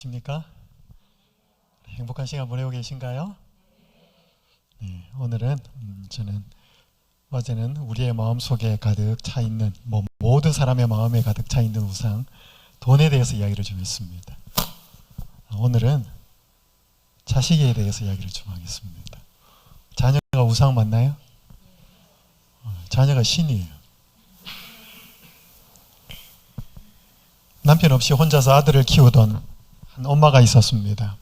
십니까? 행복한 시간 보내고 계신가요? 네, 오늘은 저는 어제는 우리의 마음속에 가득 차 있는 모든 사람의 마음에 가득 차 있는 우상 돈에 대해서 이야기를 좀 했습니다. 오늘은 자식에 대해서 이야기를 좀 하겠습니다. 자녀가 우상 맞나요? 자녀가 신이에요. 남편 없이 혼자서 아들을 키우던 한 엄마가 있었습니다.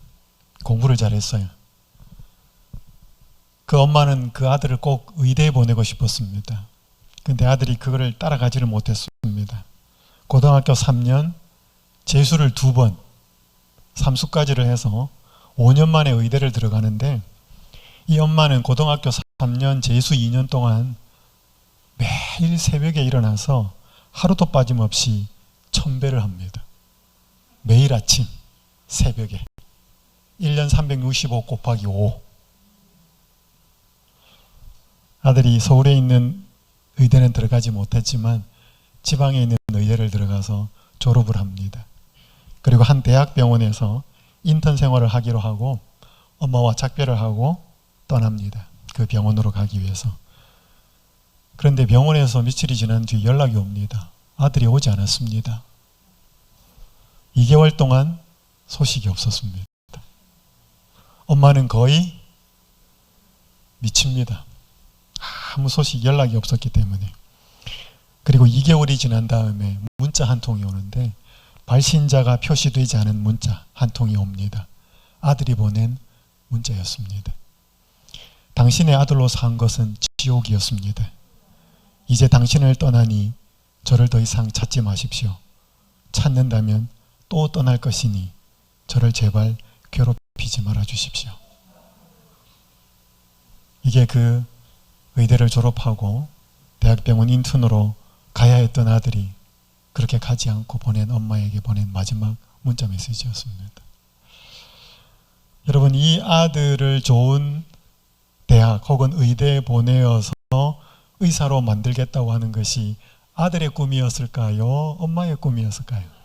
공부를 잘했어요. 그 엄마는 그 아들을 꼭 의대에 보내고 싶었습니다. 근데 아들이 그거를 따라가지를 못했습니다. 고등학교 3년, 재수를 2번, 삼수까지를 해서 5년 만에 의대를 들어가는데, 이 엄마는 고등학교 3년, 재수 2년 동안 매일 새벽에 일어나서 하루도 빠짐없이 천배를 합니다. 매일 아침 새벽에 1년 365 곱하기 5. 아들이 서울에 있는 의대는 들어가지 못했지만 지방에 있는 의대를 들어가서 졸업을 합니다. 그리고 한 대학병원에서 인턴 생활을 하기로 하고 엄마와 작별을 하고 떠납니다. 그 병원으로 가기 위해서. 그런데 병원에서 며칠이 지난 뒤 연락이 옵니다. 아들이 오지 않았습니다. 2개월 동안 소식이 없었습니다. 엄마는 거의 미칩니다. 아무 소식, 연락이 없었기 때문에. 그리고 2개월이 지난 다음에 문자 한 통이 오는데, 발신자가 표시되지 않은 문자 한 통이 옵니다. 아들이 보낸 문자였습니다. 당신의 아들로 산 것은 지옥이었습니다. 이제 당신을 떠나니 저를 더 이상 찾지 마십시오. 찾는다면 또 떠날 것이니 저를 제발 괴롭히지 말아 주십시오. 이게 그 의대를 졸업하고 대학병원 인턴으로 가야 했던 아들이 그렇게 가지 않고 보낸 엄마에게 보낸 마지막 문자 메시지였습니다. 여러분, 이 아들을 좋은 대학 혹은 의대에 보내어서 의사로 만들겠다고 하는 것이 아들의 꿈이었을까요? 엄마의 꿈이었을까요?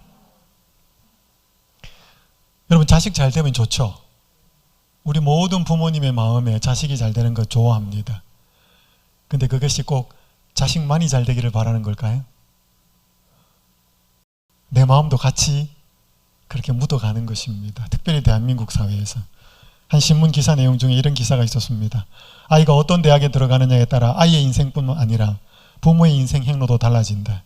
여러분, 자식 잘 되면 좋죠. 우리 모든 부모님의 마음에 자식이 잘 되는 거 좋아합니다. 근데 그것이 꼭 자식만이 잘 되기를 바라는 걸까요? 내 마음도 같이 그렇게 묻어가는 것입니다. 특별히 대한민국 사회에서. 한 신문 기사 내용 중에 이런 기사가 있었습니다. 아이가 어떤 대학에 들어가느냐에 따라 아이의 인생뿐만 아니라 부모의 인생 행로도 달라진다.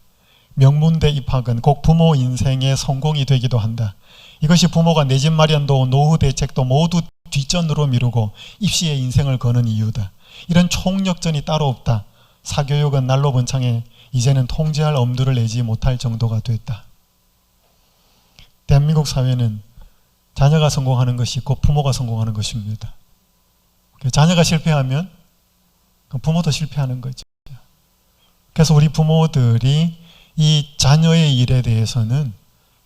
명문대 입학은 꼭 부모 인생의 성공이 되기도 한다. 이것이 부모가 내 집 마련도 노후 대책도 모두 뒷전으로 미루고 입시에 인생을 거는 이유다. 이런 총력전이 따로 없다. 사교육은 날로 번창해 이제는 통제할 엄두를 내지 못할 정도가 됐다. 대한민국 사회는 자녀가 성공하는 것이 곧 부모가 성공하는 것입니다. 자녀가 실패하면 부모도 실패하는 거죠. 그래서 우리 부모들이 이 자녀의 일에 대해서는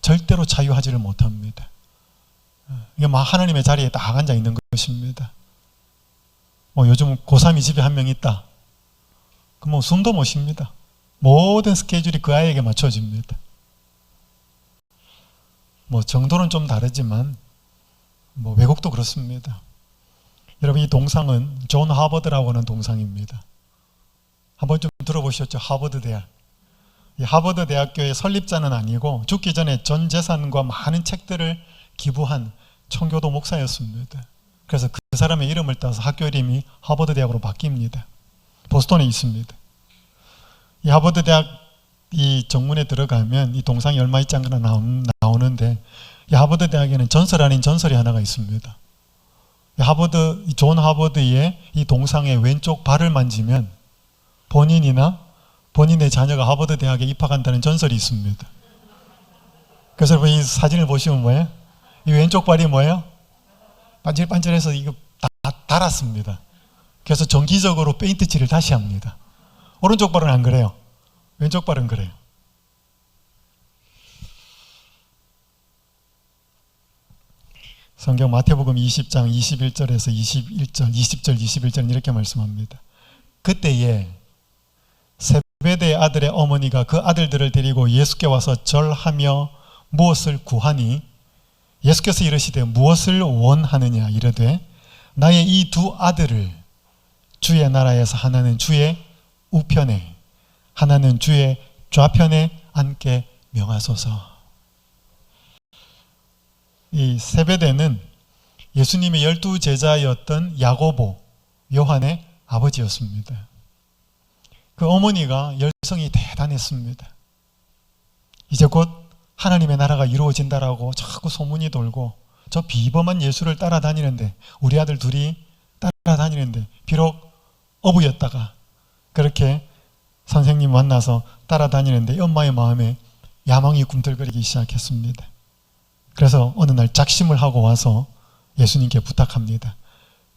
절대로 자유하지를 못합니다. 이게 막 하나님의 자리에 딱 앉아 있는 것입니다. 요즘 고3이 집에 한 명 있다. 그럼 숨도 못 쉽니다. 모든 스케줄이 그 아이에게 맞춰집니다. 정도는 좀 다르지만 외국도 그렇습니다. 여러분, 이 동상은 존 하버드라고 하는 동상입니다. 한번 좀 들어보셨죠? 하버드 대학. 이 하버드 대학교의 설립자는 아니고 죽기 전에 전 재산과 많은 책들을 기부한 청교도 목사였습니다. 그래서 그 사람의 이름을 따서 학교 이름이 하버드 대학으로 바뀝니다. 보스턴에 있습니다. 이 하버드 대학 이 정문에 들어가면 이 동상이 얼마 있지 않거나 나오는데, 이 하버드 대학에는 전설 아닌 전설이 하나가 있습니다. 존 하버드의 이 동상의 왼쪽 발을 만지면 본인이나 본인의 자녀가 하버드 대학에 입학한다는 전설이 있습니다. 그래서 여러분, 이 사진을 보시면 뭐예요? 이 왼쪽 발이 뭐예요? 반질반질해서 이거 다 달았습니다. 그래서 정기적으로 페인트 칠을 다시 합니다. 오른쪽 발은 안 그래요. 왼쪽 발은 그래요. 성경 마태복음 20장 21절에서 21절, 20절, 21절 이렇게 말씀합니다. 그때에 세베대의 아들의 어머니가 그 아들들을 데리고 예수께 와서 절하며 무엇을 구하니 예수께서 이르시되 무엇을 원하느냐 이르되 나의 이 두 아들을 주의 나라에서 하나는 주의 우편에 하나는 주의 좌편에 앉게 명하소서. 이 세베대는 예수님의 12 제자였던 야고보, 요한의 아버지였습니다. 그 어머니가 열성이 대단했습니다. 이제 곧 하나님의 나라가 이루어진다라고 자꾸 소문이 돌고 저 비범한 예수를 따라다니는데, 우리 아들 둘이 따라다니는데, 비록 어부였다가 그렇게 선생님 만나서 따라다니는데 엄마의 마음에 야망이 꿈틀거리기 시작했습니다. 그래서 어느 날 작심을 하고 와서 예수님께 부탁합니다.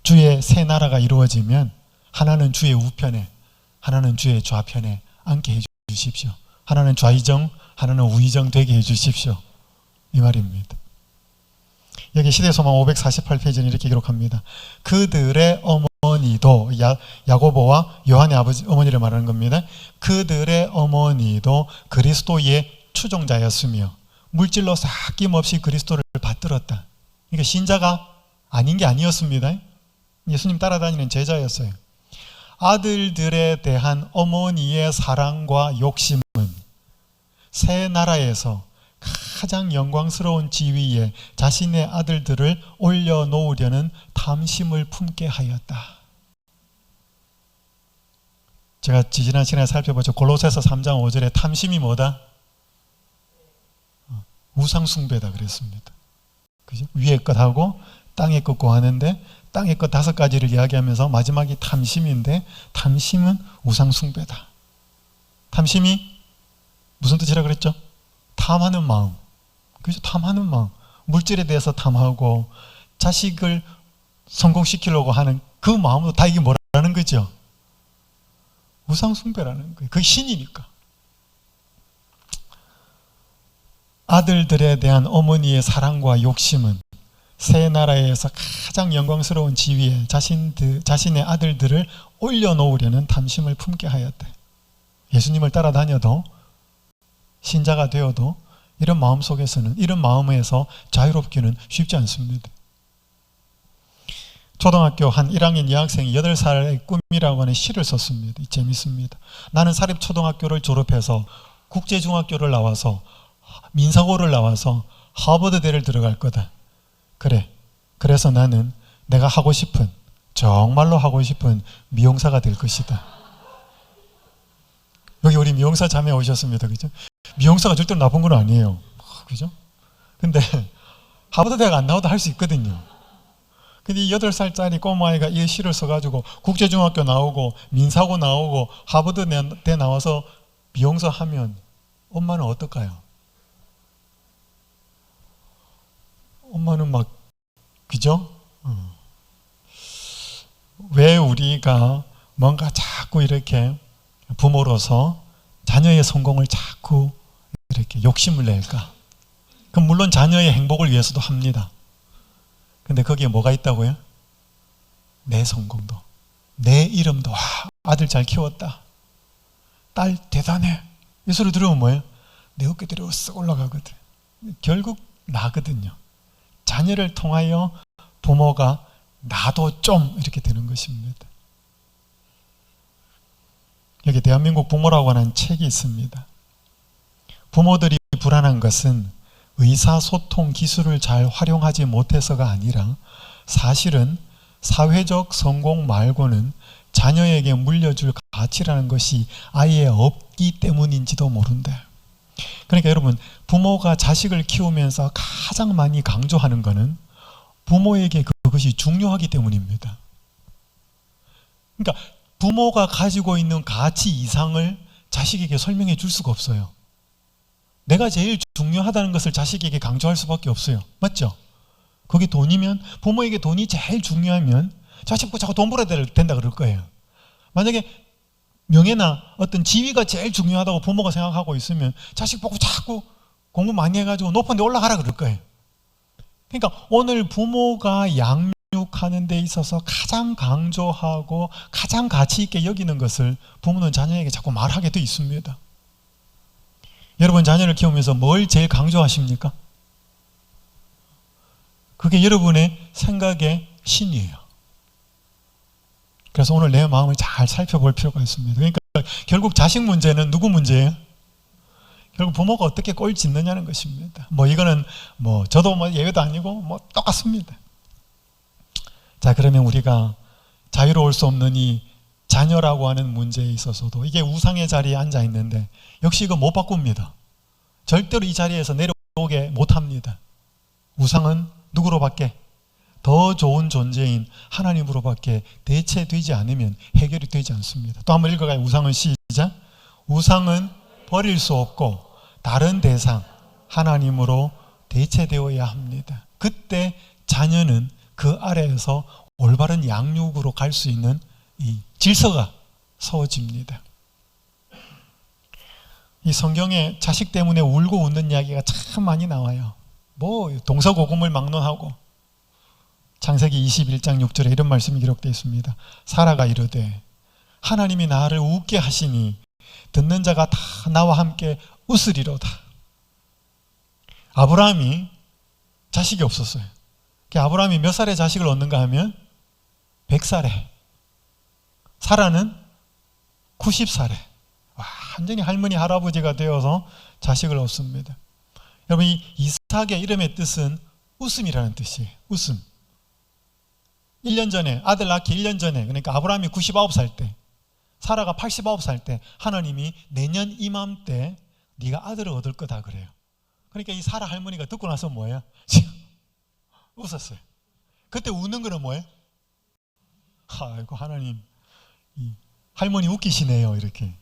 주의 새 나라가 이루어지면 하나는 주의 우편에 하나는 주의 좌편에 앉게 해주십시오. 하나는 좌의정 하나는 우의정 되게 해주십시오. 이 말입니다. 여기 시대소망 548페이지는 이렇게 기록합니다. 그들의 어머니도, 야고보와 요한의 아버지 어머니를 말하는 겁니다. 그들의 어머니도 그리스도의 추종자였으며 물질로 삭김없이 그리스도를 받들었다. 그러니까 신자가 아닌 게 아니었습니다. 예수님 따라다니는 제자였어요. 아들들에 대한 어머니의 사랑과 욕심은 새 나라에서 가장 영광스러운 지위에 자신의 아들들을 올려놓으려는 탐심을 품게 하였다. 제가 지지난 시간에 살펴보죠. 골로새서 3장 5절에 탐심이 뭐다? 우상숭배다 그랬습니다. 그죠? 위의 것하고 땅의 것 구하는데 땅의 것 5가지를 이야기하면서 마지막이 탐심인데, 탐심은 우상숭배다. 탐심이 무슨 뜻이라 그랬죠? 탐하는 마음. 그죠? 탐하는 마음. 물질에 대해서 탐하고 자식을 성공시키려고 하는 그 마음도 다 이게 뭐라는 거죠? 우상숭배라는 거예요. 그게 신이니까. 아들들에 대한 어머니의 사랑과 욕심은 새 나라에서 가장 영광스러운 지위에 자신의 아들들을 올려놓으려는 탐심을 품게 하였대. 예수님을 따라다녀도, 신자가 되어도 이런 마음 속에서는, 이런 마음에서 자유롭기는 쉽지 않습니다. 초등학교 한 1학년 여학생이 8살의 꿈이라고 하는 시를 썼습니다. 재밌습니다. 나는 사립초등학교를 졸업해서 국제중학교를 나와서 민사고를 나와서 하버드대를 들어갈 거다. 그래. 그래서 나는 내가 하고 싶은, 정말로 하고 싶은 미용사가 될 것이다. 여기 우리 미용사 자매 오셨습니다. 그죠? 미용사가 절대로 나쁜 건 아니에요. 그죠? 근데 하버드 대학 안 나와도 할 수 있거든요. 근데 이 8살짜리 꼬마아이가 이 시를 써가지고 국제중학교 나오고 민사고 나오고 하버드 대 나와서 미용사 하면 엄마는 어떨까요? 엄마는 막, 그죠? 왜 우리가 뭔가 자꾸 이렇게 부모로서 자녀의 성공을 자꾸 이렇게 욕심을 낼까? 그럼 물론 자녀의 행복을 위해서도 합니다. 근데 거기에 뭐가 있다고요? 내 성공도, 내 이름도, 와, 아들 잘 키웠다, 딸 대단해, 이 소리 들으면 뭐예요? 내 어깨들이 쓱 올라가거든. 결국 나거든요. 자녀를 통하여 부모가 나도 좀 이렇게 되는 것입니다. 여기 대한민국 부모라고 하는 책이 있습니다. 부모들이 불안한 것은 의사소통 기술을 잘 활용하지 못해서가 아니라 사실은 사회적 성공 말고는 자녀에게 물려줄 가치라는 것이 아예 없기 때문인지도 모른대. 그러니까 여러분, 부모가 자식을 키우면서 가장 많이 강조하는 것은 부모에게 그것이 중요하기 때문입니다. 그러니까 부모가 가지고 있는 가치 이상을 자식에게 설명해 줄 수가 없어요. 내가 제일 중요하다는 것을 자식에게 강조할 수밖에 없어요. 맞죠? 그게 돈이면, 부모에게 돈이 제일 중요하면 자식 보고 자꾸 돈 벌어야 된다 그럴 거예요. 만약에 명예나 어떤 지위가 제일 중요하다고 부모가 생각하고 있으면 자식 보고 자꾸 공부 많이 해가지고 높은 데 올라가라 그럴 거예요. 그러니까 오늘 부모가 양육하는 데 있어서 가장 강조하고 가장 가치 있게 여기는 것을 부모는 자녀에게 자꾸 말하게 돼 있습니다. 여러분, 자녀를 키우면서 뭘 제일 강조하십니까? 그게 여러분의 생각의 신이에요. 그래서 오늘 내 마음을 잘 살펴볼 필요가 있습니다. 그러니까 결국 자식 문제는 누구 문제예요? 결국 부모가 어떻게 꼴 짓느냐는 것입니다. 이거는 저도 예외도 아니고 똑같습니다. 자, 그러면 우리가 자유로울 수 없는 이 자녀라고 하는 문제에 있어서도 이게 우상의 자리에 앉아 있는데 역시 이거 못 바꿉니다. 절대로 이 자리에서 내려오게 못합니다. 우상은 누구로밖에? 더 좋은 존재인 하나님으로밖에 대체되지 않으면 해결이 되지 않습니다. 또 한번 읽어가요. 우상은 시작. 우상은 버릴 수 없고 다른 대상 하나님으로 대체되어야 합니다. 그때 자녀는 그 아래에서 올바른 양육으로 갈 수 있는 이 질서가 세워집니다. 이 성경에 자식 때문에 울고 웃는 이야기가 참 많이 나와요. 동서고금을 막론하고 창세기 21장 6절에 이런 말씀이 기록되어 있습니다. 사라가 이르되 하나님이 나를 웃게 하시니 듣는 자가 다 나와 함께 웃으리로다. 아브라함이 자식이 없었어요. 아브라함이 몇 살에 자식을 얻는가 하면 100살에, 사라는 90살에 완전히 할머니 할아버지가 되어서 자식을 얻습니다. 여러분, 이 이삭의 이름의 뜻은 웃음이라는 뜻이에요. 웃음. 1년 전에, 아들 낳기 1년 전에, 그러니까 아브라함이 99살 때, 사라가 89살 때 하나님이 내년 이맘때 네가 아들을 얻을 거다 그래요. 그러니까 이 사라 할머니가 듣고 나서 뭐예요? 웃었어요. 그때 웃는 거는 뭐예요? 아이고 하나님, 이 할머니 웃기시네요 이렇게.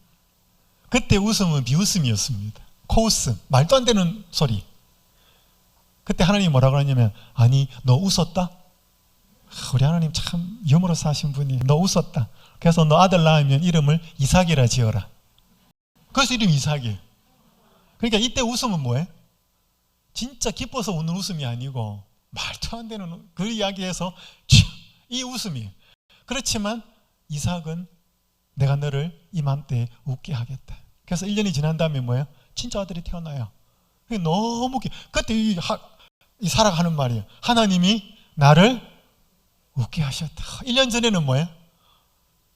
그때 웃음은 비웃음이었습니다. 코웃음, 말도 안 되는 소리. 그때 하나님이 뭐라고 하냐면, 아니 너 웃었다? 우리 하나님 참 유머로 사신 분이, 너 웃었다. 그래서 너 아들 낳으면 이름을 이삭이라 지어라. 그래서 이름이 이삭이에요. 그러니까 이때 웃음은 뭐예요? 진짜 기뻐서 웃는 웃음이 아니고 말도 안 되는 그 이야기에서 이 웃음이에요. 그렇지만 이삭은 내가 너를 이맘때에 웃게 하겠다. 그래서 1년이 지난 다음에 뭐예요? 진짜 아들이 태어나요. 너무 웃겨. 그때 이 사라가 하는 말이에요. 하나님이 나를 웃게 하셨다. 1년 전에는 뭐예요?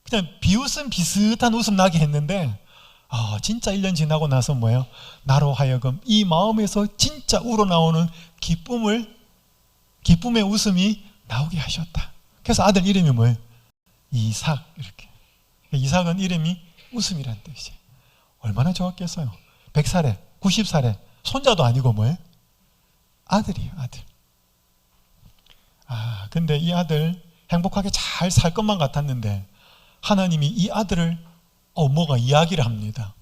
그냥 비웃음 비슷한 웃음 나게 했는데 진짜 1년 지나고 나서 뭐예요? 나로 하여금 이 마음에서 진짜 우러나오는 기쁨의 웃음이 나오게 하셨다. 그래서 아들 이름이 뭐예요? 이삭. 이렇게. 이삭은 이름이 웃음이라는 뜻이에요. 얼마나 좋았겠어요. 100살에 90살에 손자도 아니고 뭐예요? 아들이에요. 아들. 근데 이 아들 행복하게 잘 살 것만 같았는데 하나님이 이 아들을 뭐가 이야기를 합니다.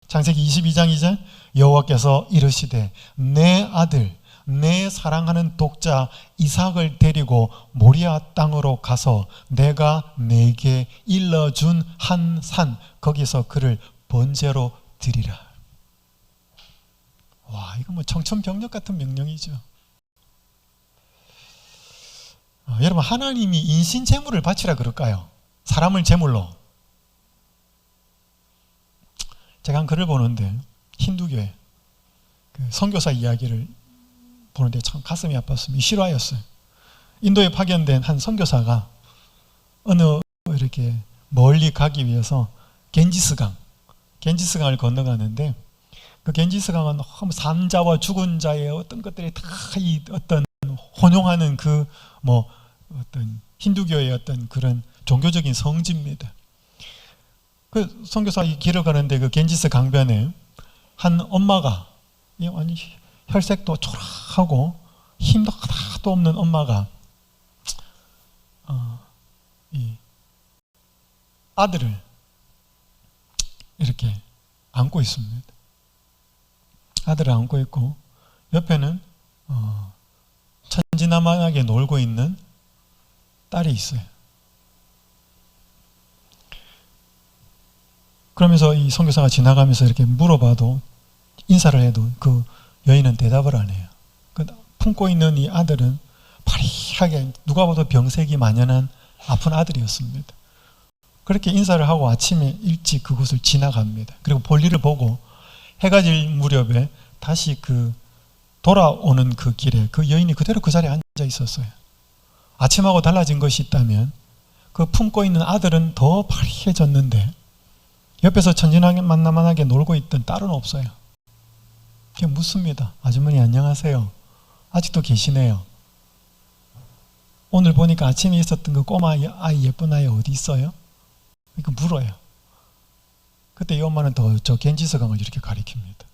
창세기 22장 2절 여호와께서 이르시되 내 아들 내 사랑하는 독자 이삭을 데리고 모리아 땅으로 가서 내가 내게 일러준 한 산 거기서 그를 번제로 드리라. 와, 이거 청천벽력 같은 명령이죠. 여러분, 하나님이 인신 제물을 바치라 그럴까요? 사람을 제물로. 제가 한 글을 보는데 힌두교의 그 선교사 이야기를 보는데 참 가슴이 아팠습니다. 실화였어요. 인도에 파견된 한 선교사가 어느 이렇게 멀리 가기 위해서 겐지스강을 건너가는데 그 겐지스강은 너무 산자와 죽은 자의 어떤 것들이 다 이 어떤 혼용하는 어떤 힌두교의 어떤 그런 종교적인 성지입니다. 그 선교사 길을 가는데 그 겐지스 강변에 한 엄마가 아니 혈색도 초라하고 힘도 하나도 없는 엄마가 이 아들을 이렇게 안고 있습니다. 아들을 안고 있고 옆에는 천진난만하게 놀고 있는 딸이 있어요. 그러면서 이 선교사가 지나가면서 이렇게 물어봐도 인사를 해도 그 여인은 대답을 안 해요. 품고 있는 이 아들은 파리하게 누가 봐도 병색이 만연한 아픈 아들이었습니다. 그렇게 인사를 하고 아침에 일찍 그곳을 지나갑니다. 그리고 볼일을 보고 해가 질 무렵에 다시 그 돌아오는 그 길에 그 여인이 그대로 그 자리에 앉아 있었어요. 아침하고 달라진 것이 있다면 그 품고 있는 아들은 더 파리해졌는데 옆에서 천진난만하게 놀고 있던 딸은 없어요. 그냥 묻습니다. 아주머니 안녕하세요. 아직도 계시네요. 오늘 보니까 아침에 있었던 그 꼬마 아이, 예쁜 아이 어디 있어요? 이렇게 물어요. 그때 이 엄마는 더 저 겐지스강을 이렇게 가리킵니다.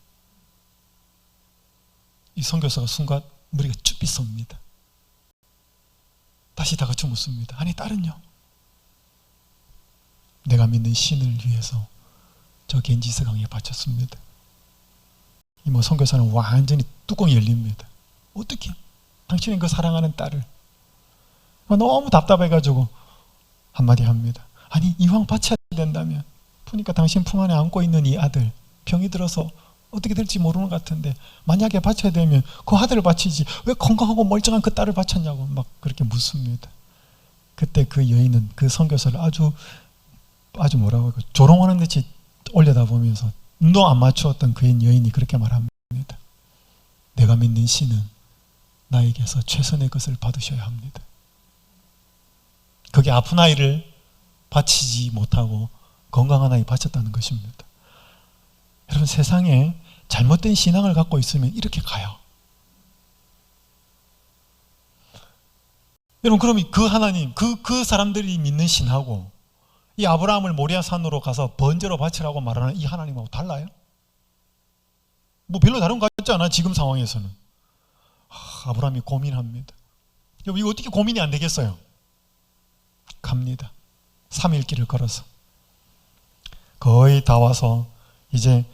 이 선교사가 순간 머리가 쭈삣 섭니다. 다시 다 같이 묻습니다. 아니 딸은요? 내가 믿는 신을 위해서 저 겐지스강에 바쳤습니다. 이 선교사는 완전히 뚜껑이 열립니다. 어떻게? 당신은 그 사랑하는 딸을. 너무 답답해가지고 한마디 합니다. 아니 이왕 바쳐야 된다면 보니까 당신 품 안에 안고 있는 이 아들 병이 들어서 어떻게 될지 모르는 것 같은데 만약에 바쳐야 되면 그 아들을 바치지 왜 건강하고 멀쩡한 그 딸을 바쳤냐고 막 그렇게 묻습니다. 그때 그 여인은 그 선교사를 아주 뭐라고 할까 조롱하는 듯이 올려다보면서 눈도 안 맞추었던 그 여인이 그렇게 말합니다. 내가 믿는 신은 나에게서 최선의 것을 받으셔야 합니다. 그게 아픈 아이를 바치지 못하고 건강한 아이 바쳤다는 것입니다. 여러분 세상에 잘못된 신앙을 갖고 있으면 이렇게 가요. 여러분 그럼 그 하나님, 그 사람들이 믿는 신하고 이 아브라함을 모리아 산으로 가서 번제로 바치라고 말하는 이 하나님하고 달라요? 뭐 별로 다른 것 같지 않아 지금 상황에서는. 아브라함이 고민합니다. 여러분 이거 어떻게 고민이 안 되겠어요? 갑니다. 3일 길을 걸어서 거의 다 와서 이제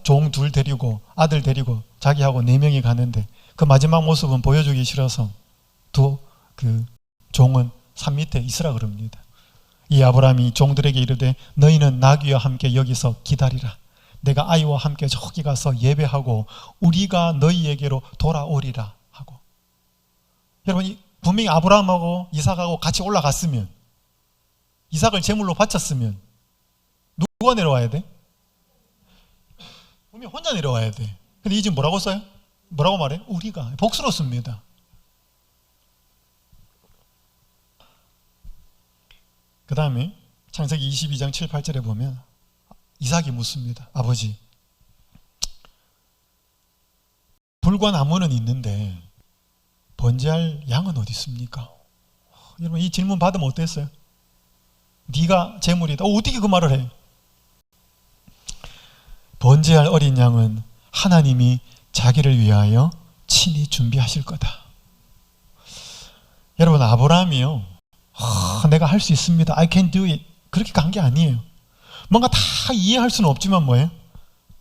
종 둘 데리고 아들 데리고 자기하고 4명이 가는데 그 마지막 모습은 보여주기 싫어서 그 종은 산 밑에 있으라 그럽니다. 이 아브라함이 종들에게 이르되 너희는 나귀와 함께 여기서 기다리라. 내가 아이와 함께 저기 가서 예배하고 우리가 너희에게로 돌아오리라 하고. 여러분 분명히 아브라함하고 이삭하고 같이 올라갔으면 이삭을 제물로 바쳤으면 누가 내려와야 돼? 분명히 혼자 내려와야 돼. 근데 이 지금 뭐라고 써요? 뭐라고 말해? 우리가. 복수로 씁니다. 그 다음에 창세기 22장 7, 8절에 보면 이삭이 묻습니다. 아버지, 불과 나무는 있는데 번제할 양은 어디 있습니까? 여러분 이 질문 받으면 어땠어요? 네가 제물이다. 어떻게 그 말을 해? 번제할 어린 양은 하나님이 자기를 위하여 친히 준비하실 거다. 여러분 아브라함이요, 내가 할 수 있습니다. I can do it. 그렇게 간 게 아니에요. 뭔가 다 이해할 수는 없지만 뭐예요?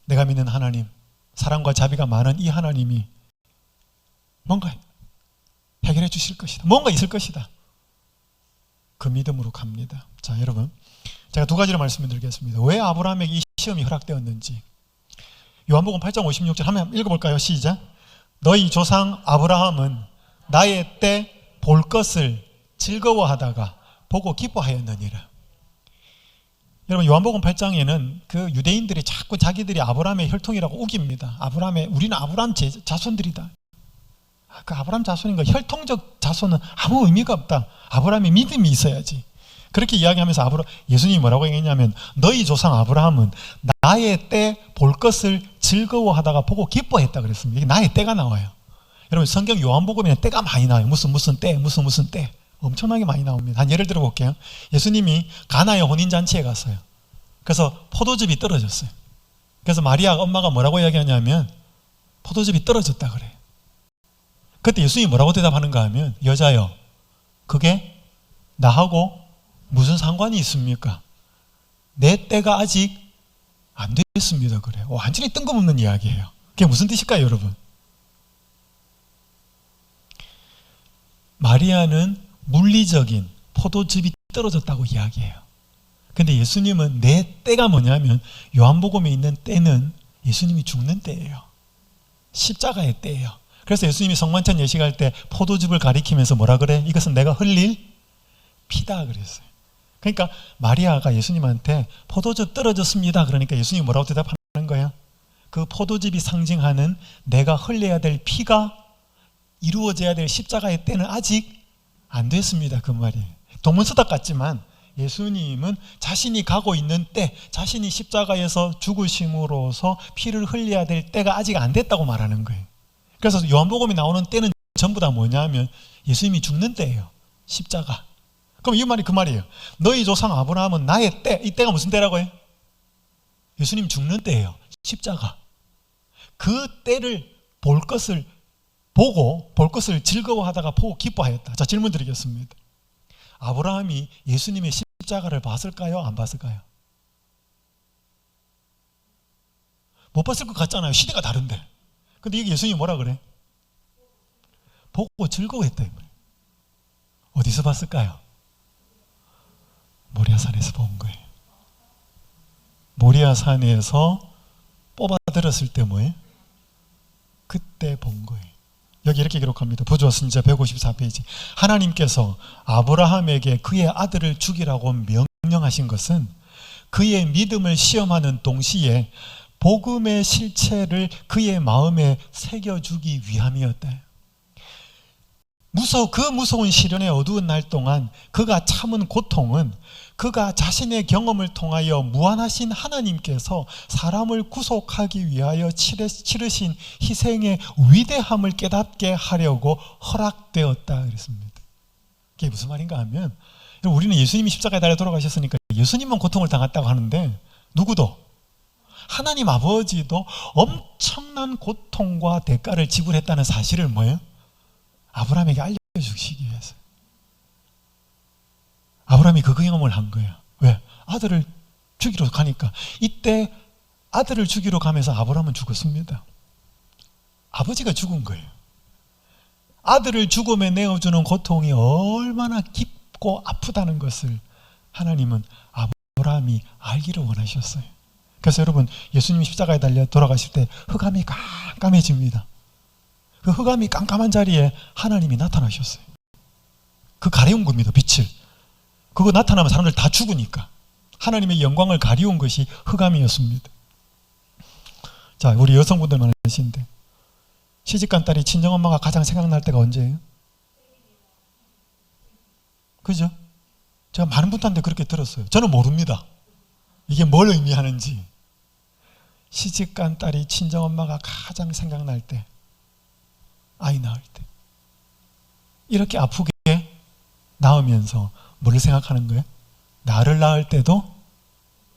내가 믿는 하나님, 사랑과 자비가 많은 이 하나님이 뭔가 해결해 주실 것이다. 뭔가 있을 것이다. 그 믿음으로 갑니다. 자, 여러분 제가 2가지를 말씀을 드리겠습니다. 왜 아브라함에게 이 시험이 허락되었는지. 요한복음 8장 56절 한번 읽어볼까요? 시작. 너희 조상 아브라함은 나의 때 볼 것을 즐거워하다가 보고 기뻐하였느니라. 여러분 요한복음 8장에는 그 유대인들이 자꾸 자기들이 아브라함의 혈통이라고 우깁니다. 우리는 아브라함 자손들이다. 그 아브라함 자손인 거 혈통적 자손은 아무 의미가 없다. 아브라함의 믿음이 있어야지. 그렇게 이야기하면서 예수님이 뭐라고 얘기했냐면 너희 조상 아브라함은 나의 때 볼 것을 즐거워하다가 보고 기뻐했다 그랬습니다. 이게 나의 때가 나와요. 여러분 성경 요한복음에는 때가 많이 나와요. 무슨 때 무슨 때 엄청나게 많이 나옵니다. 한 예를 들어 볼게요. 예수님이 가나의 혼인잔치에 갔어요. 그래서 포도즙이 떨어졌어요. 그래서 마리아 엄마가 뭐라고 이야기하냐면 포도즙이 떨어졌다 그래요. 그때 예수님이 뭐라고 대답하는가 하면 여자여 그게 나하고 무슨 상관이 있습니까? 내 때가 아직 안 됐습니다 그래요. 완전히 뜬금없는 이야기예요. 그게 무슨 뜻일까요 여러분? 마리아는 물리적인 포도즙이 떨어졌다고 이야기해요. 근데 예수님은 내 때가 뭐냐면 요한복음에 있는 때는 예수님이 죽는 때예요. 십자가의 때예요. 그래서 예수님이 성만찬 예식할 때 포도즙을 가리키면서 뭐라 그래? 이것은 내가 흘릴 피다 그랬어요. 그러니까 마리아가 예수님한테 포도즙 떨어졌습니다. 그러니까 예수님이 뭐라고 대답하는 거예요? 그 포도즙이 상징하는 내가 흘려야 될 피가 이루어져야 될 십자가의 때는 아직 안 됐습니다. 그 말이 동문서답 같지만 예수님은 자신이 가고 있는 때, 자신이 십자가에서 죽으심으로써 피를 흘려야 될 때가 아직 안 됐다고 말하는 거예요. 그래서 요한복음이 나오는 때는 전부 다 뭐냐면 예수님이 죽는 때예요. 십자가. 그럼 이 말이 그 말이에요. 너희 조상 아브라함은 나의 때, 이 때가 무슨 때라고 해요? 예수님 죽는 때예요. 십자가. 그 때를 볼 것을 보고, 볼 것을 즐거워하다가 보고 기뻐하였다. 자, 질문 드리겠습니다. 아브라함이 예수님의 십자가를 봤을까요? 안 봤을까요? 못 봤을 것 같잖아요. 시대가 다른데. 근데 이게 예수님이 뭐라 그래? 보고 즐거워했다. 어디서 봤을까요? 모리아산에서 본 거예요. 모리아산에서 뽑아들었을 때 뭐예요? 그때 본 거예요. 여기 이렇게 기록합니다. 부조와 선지자 154페이지. 하나님께서 아브라함에게 그의 아들을 죽이라고 명령하신 것은 그의 믿음을 시험하는 동시에 복음의 실체를 그의 마음에 새겨주기 위함이었다. 그 무서운 시련의 어두운 날 동안 그가 참은 고통은 그가 자신의 경험을 통하여 무한하신 하나님께서 사람을 구속하기 위하여 치르신 희생의 위대함을 깨닫게 하려고 허락되었다 그랬습니다. 그게 무슨 말인가 하면, 우리는 예수님이 십자가에 달려 돌아가셨으니까 예수님만 고통을 당했다고 하는데, 누구도, 하나님 아버지도 엄청난 고통과 대가를 지불했다는 사실을 뭐예요? 아브라함에게 알려주시기 위해서. 아브라함이 그 경험을 한 거예요. 왜? 아들을 죽이러 가니까. 이때 아들을 죽이러 가면서 아브라함은 죽었습니다. 아버지가 죽은 거예요. 아들을 죽음에 내어주는 고통이 얼마나 깊고 아프다는 것을 하나님은 아브라함이 알기를 원하셨어요. 그래서 여러분, 예수님이 십자가에 달려 돌아가실 때 흑암이 깜깜해집니다. 그 흑암이 깜깜한 자리에 하나님이 나타나셨어요. 그 가려운 겁니다. 빛을. 그거 나타나면 사람들 다 죽으니까 하나님의 영광을 가리운 것이 흑암이었습니다. 자, 우리 여성분들 많으신데 시집간 딸이 친정엄마가 가장 생각날 때가 언제예요? 그죠? 제가 많은 분들한테 그렇게 들었어요. 저는 모릅니다. 이게 뭘 의미하는지. 시집간 딸이 친정엄마가 가장 생각날 때, 아이 낳을 때, 이렇게 아프게 낳으면서 뭐를 생각하는 거예요? 나를 낳을 때도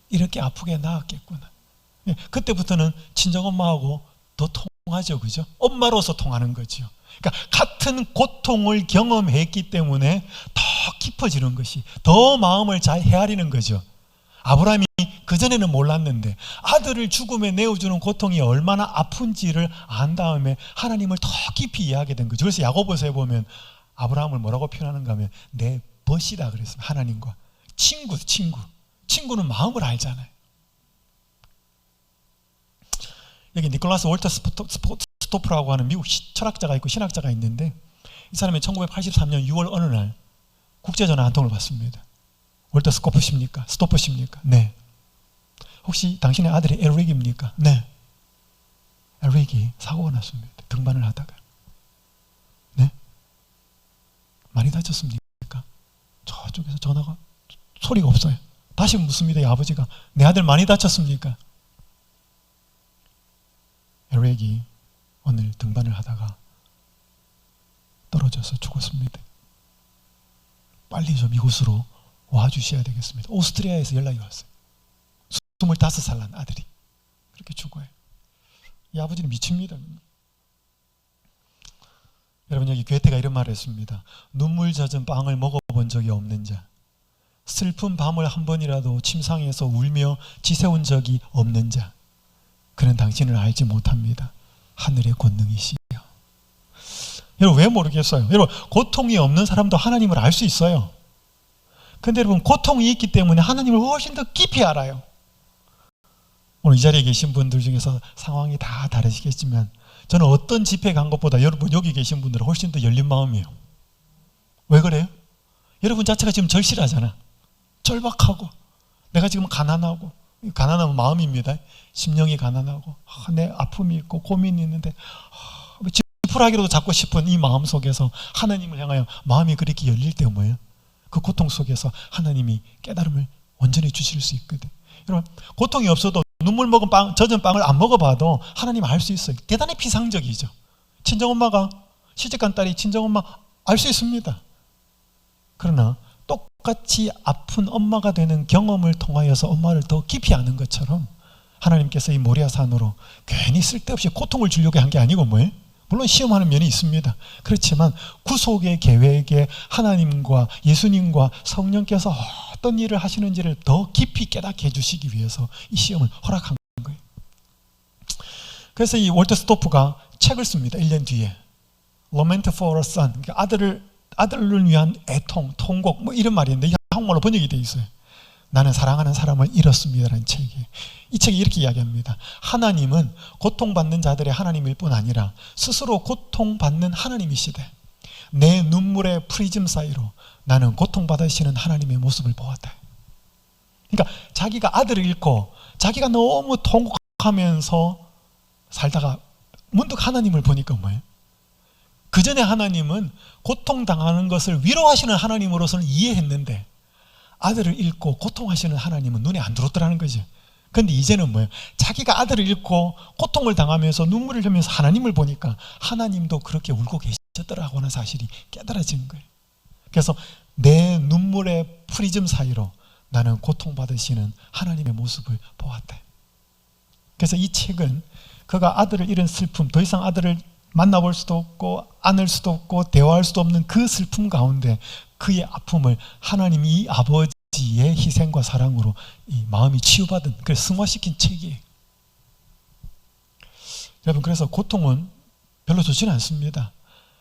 이렇게 아프게 낳았겠구나. 그때부터는 친정엄마하고 더 통하죠. 그죠? 엄마로서 통하는 거죠. 그러니까 같은 고통을 경험했기 때문에 더 깊어지는 것이, 더 마음을 잘 헤아리는 거죠. 아브라함이 그전에는 몰랐는데 아들을 죽음에 내어주는 고통이 얼마나 아픈지를 안 다음에 하나님을 더 깊이 이해하게 된 거죠. 그래서 야고보서에 보면 아브라함을 뭐라고 표현하는가 하면 내 벗이다 그랬습니다. 하나님과 친구는 마음을 알잖아요. 여기 니콜라스 월터 스토프라고 하는 미국 철학자가 있고 신학자가 있는데, 이 사람이 1983년 6월 어느 날 국제전화 한 통을 받습니다. 월터 스토프십니까? 네. 혹시 당신의 아들이 에릭입니까? 네. 에릭이 사고가 났습니다. 등반을 하다가. 네? 많이 다쳤습니까? 저쪽에서 전화가, 소리가 없어요. 다시 묻습니다. 이 아버지가. 내 아들 많이 다쳤습니까? 에릭이 오늘 등반을 하다가 떨어져서 죽었습니다. 빨리 좀 이곳으로 와주셔야 되겠습니다. 오스트리아에서 연락이 왔어요. 25살 난 아들이 그렇게 죽어요. 이 아버지는 미칩니다. 여러분, 여기 괴테가 이런 말을 했습니다. 눈물 젖은 빵을 먹어본 적이 없는 자, 슬픈 밤을 한 번이라도 침상에서 울며 지새운 적이 없는 자, 그는 당신을 알지 못합니다. 하늘의 권능이시여. 여러분, 왜 모르겠어요? 여러분, 고통이 없는 사람도 하나님을 알 수 있어요. 근데 여러분, 고통이 있기 때문에 하나님을 훨씬 더 깊이 알아요. 오늘 이 자리에 계신 분들 중에서 상황이 다 다르시겠지만 저는 어떤 집회 간 것보다 여러분 여기 계신 분들은 훨씬 더 열린 마음이에요. 왜 그래요? 여러분 자체가 지금 절실하잖아. 절박하고, 내가 지금 가난하고, 가난한 마음입니다. 심령이 가난하고 내 아픔이 있고 고민이 있는데 지푸라기로도 잡고 싶은 이 마음 속에서 하나님을 향하여 마음이 그렇게 열릴 때 뭐예요? 그 고통 속에서 하나님이 깨달음을 온전히 주실 수 있거든. 여러분, 고통이 없어도 눈물 먹은 빵, 젖은 빵을 안 먹어봐도 하나님 알 수 있어요. 대단히 비상적이죠. 친정엄마가 시집간 딸이 친정엄마 알 수 있습니다. 그러나 똑같이 아픈 엄마가 되는 경험을 통하여서 엄마를 더 깊이 아는 것처럼 하나님께서 이 모리아산으로 괜히 쓸데없이 고통을 주려고 한 게 아니고 뭐예요? 물론 시험하는 면이 있습니다. 그렇지만 구속의 계획에 하나님과 예수님과 성령께서 어떤 일을 하시는지를 더 깊이 깨닫게 해주시기 위해서 이 시험을 허락한 거예요. 그래서 이 월터 스토프가 책을 씁니다. 1년 뒤에 Lament for a Son, 그러니까 아들을 위한 애통, 통곡 뭐 이런 말인데 한국말로 번역이 되어 있어요. 나는 사랑하는 사람을 잃었습니다라는 책이. 이 책이 이렇게 이야기합니다. 하나님은 고통받는 자들의 하나님일 뿐 아니라 스스로 고통받는 하나님이시되 내 눈물의 프리즘 사이로 나는 고통받으시는 하나님의 모습을 보았다. 그러니까 자기가 아들을 잃고 자기가 너무 통곡하면서 살다가 문득 하나님을 보니까 뭐예요? 그 전에 하나님은 고통당하는 것을 위로하시는 하나님으로서는 이해했는데 아들을 잃고 고통하시는 하나님은 눈에 안 들어오더라는 거죠. 그런데 이제는 뭐예요? 자기가 아들을 잃고 고통을 당하면서 눈물을 흘리면서 하나님을 보니까 하나님도 그렇게 울고 계셨더라고 하는 사실이 깨달아진 거예요. 그래서 내 눈물의 프리즘 사이로 나는 고통받으시는 하나님의 모습을 보았다. 그래서 이 책은 그가 아들을 잃은 슬픔, 더 이상 아들을 만나볼 수도 없고 안을 수도 없고 대화할 수도 없는 그 슬픔 가운데 그의 아픔을 하나님 이 아버지의 희생과 사랑으로 이 마음이 치유받은, 그래서 승화시킨 책이에요. 여러분, 그래서 고통은 별로 좋지는 않습니다.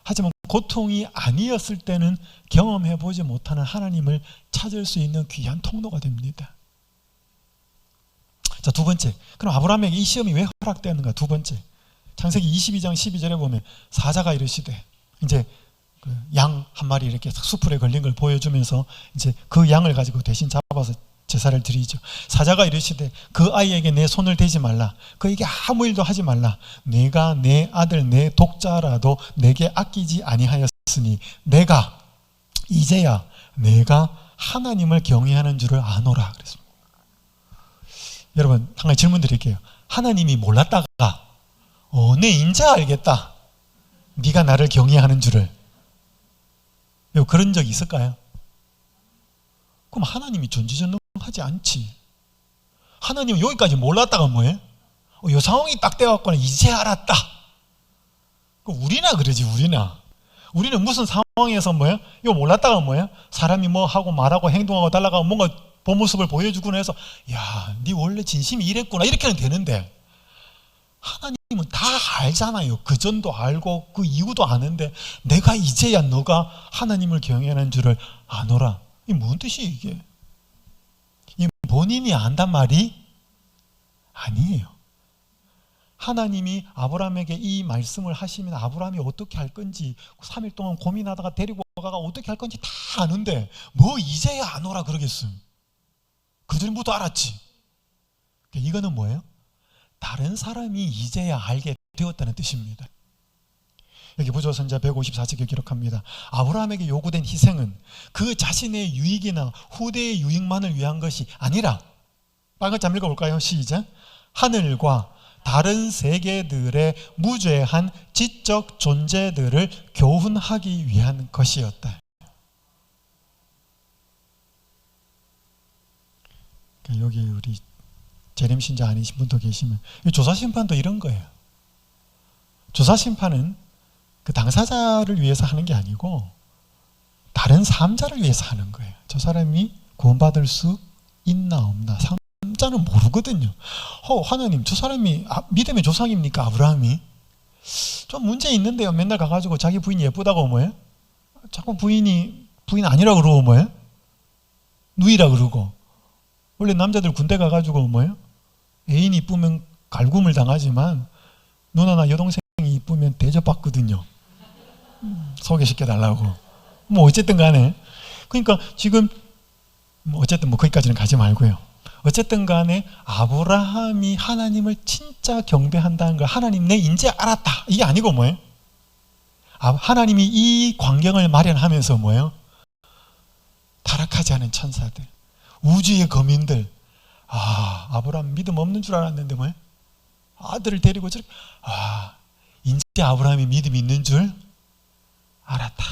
하지만 고통이 아니었을 때는 경험해보지 못하는 하나님을 찾을 수 있는 귀한 통로가 됩니다. 자, 두 번째, 그럼 아브라함에게 이 시험이 왜 허락되었는가? 두 번째, 창세기 22장 12절에 보면 사자가 이르시되, 이제 그 양 한 마리 이렇게 수풀에 걸린 걸 보여주면서 이제 그 양을 가지고 대신 잡아서 제사를 드리죠. 사자가 이르시되 그 아이에게 내 손을 대지 말라. 그에게 아무 일도 하지 말라. 내가 내 아들 내 독자라도 내게 아끼지 아니하였으니 내가 이제야 내가 하나님을 경외하는 줄을 아노라 그랬습니다. 여러분, 한 가지 질문 드릴게요. 하나님이 몰랐다가 내 인제 알겠다. 네가 나를 경외하는 줄을. 그런 적 있을까요? 그럼 하나님이 전지전능하지 않지. 하나님은 여기까지 몰랐다가 뭐예요? 이 상황이 딱 돼갖고는 이제 알았다. 우리나 그러지, 우리는 무슨 상황에서 뭐예요? 이거 몰랐다가 뭐예요? 사람이 뭐 하고 말하고 행동하고 달라가고 뭔가 본 모습을 보여주고 해서 야, 네 원래 진심이 이랬구나 이렇게는 되는데 하나님은 다 알잖아요. 그 전도 알고 그 이후도 아는데 내가 이제야 너가 하나님을 경외하는 줄을 아노라. 이게 뭔 뜻이에요 이게? 이 본인이 안단 말이 아니에요. 하나님이 아브라함에게 이 말씀을 하시면 아브라함이 어떻게 할 건지 3일 동안 고민하다가 데리고 가가 어떻게 할 건지 다 아는데 뭐 이제야 아노라 그러겠어요. 그 전부터 알았지. 이거는 뭐예요? 다른 사람이 이제야 알게 되었다는 뜻입니다. 여기 부조선자 154쪽에 기록합니다. 아브라함에게 요구된 희생은 그 자신의 유익이나 후대의 유익만을 위한 것이 아니라, 빨간자 읽어볼까요? 시작. 하늘과 다른 세계들의 무죄한 지적 존재들을 교훈하기 위한 것이었다. 여기 우리 재림 신자 아니신 분도 계시면 조사심판도 이런 거예요. 조사심판은 그 당사자를 위해서 하는 게 아니고 다른 삼자를 위해서 하는 거예요. 저 사람이 구원받을 수 있나 없나 삼자는 모르거든요. 하나님, 저 사람이 믿음의 조상입니까? 아브라함이 좀 문제 있는데요. 맨날 가가지고 자기 부인이 예쁘다고 뭐예요? 자꾸 부인 아니라 그러고 뭐예요? 누이라 그러고. 원래 남자들 군대 가가지고 뭐예요? 애인이 이쁘면 갈굼을 당하지만 누나나 여동생이 이쁘면 대접받거든요. 소개시켜달라고. 뭐 어쨌든 간에. 그러니까 지금 어쨌든 뭐 거기까지는 가지 말고요. 어쨌든 간에 아브라함이 하나님을 진짜 경배한다는 걸 하나님 내 인제 알았다 이게 아니고 뭐예요? 하나님이 이 광경을 마련하면서 뭐예요? 타락하지 않은 천사들, 우주의 거민들, 아브라함 믿음 없는 줄 알았는데 뭐예요? 아들을 데리고 저렇게, 이제 아브라함이 믿음이 있는 줄 알았다.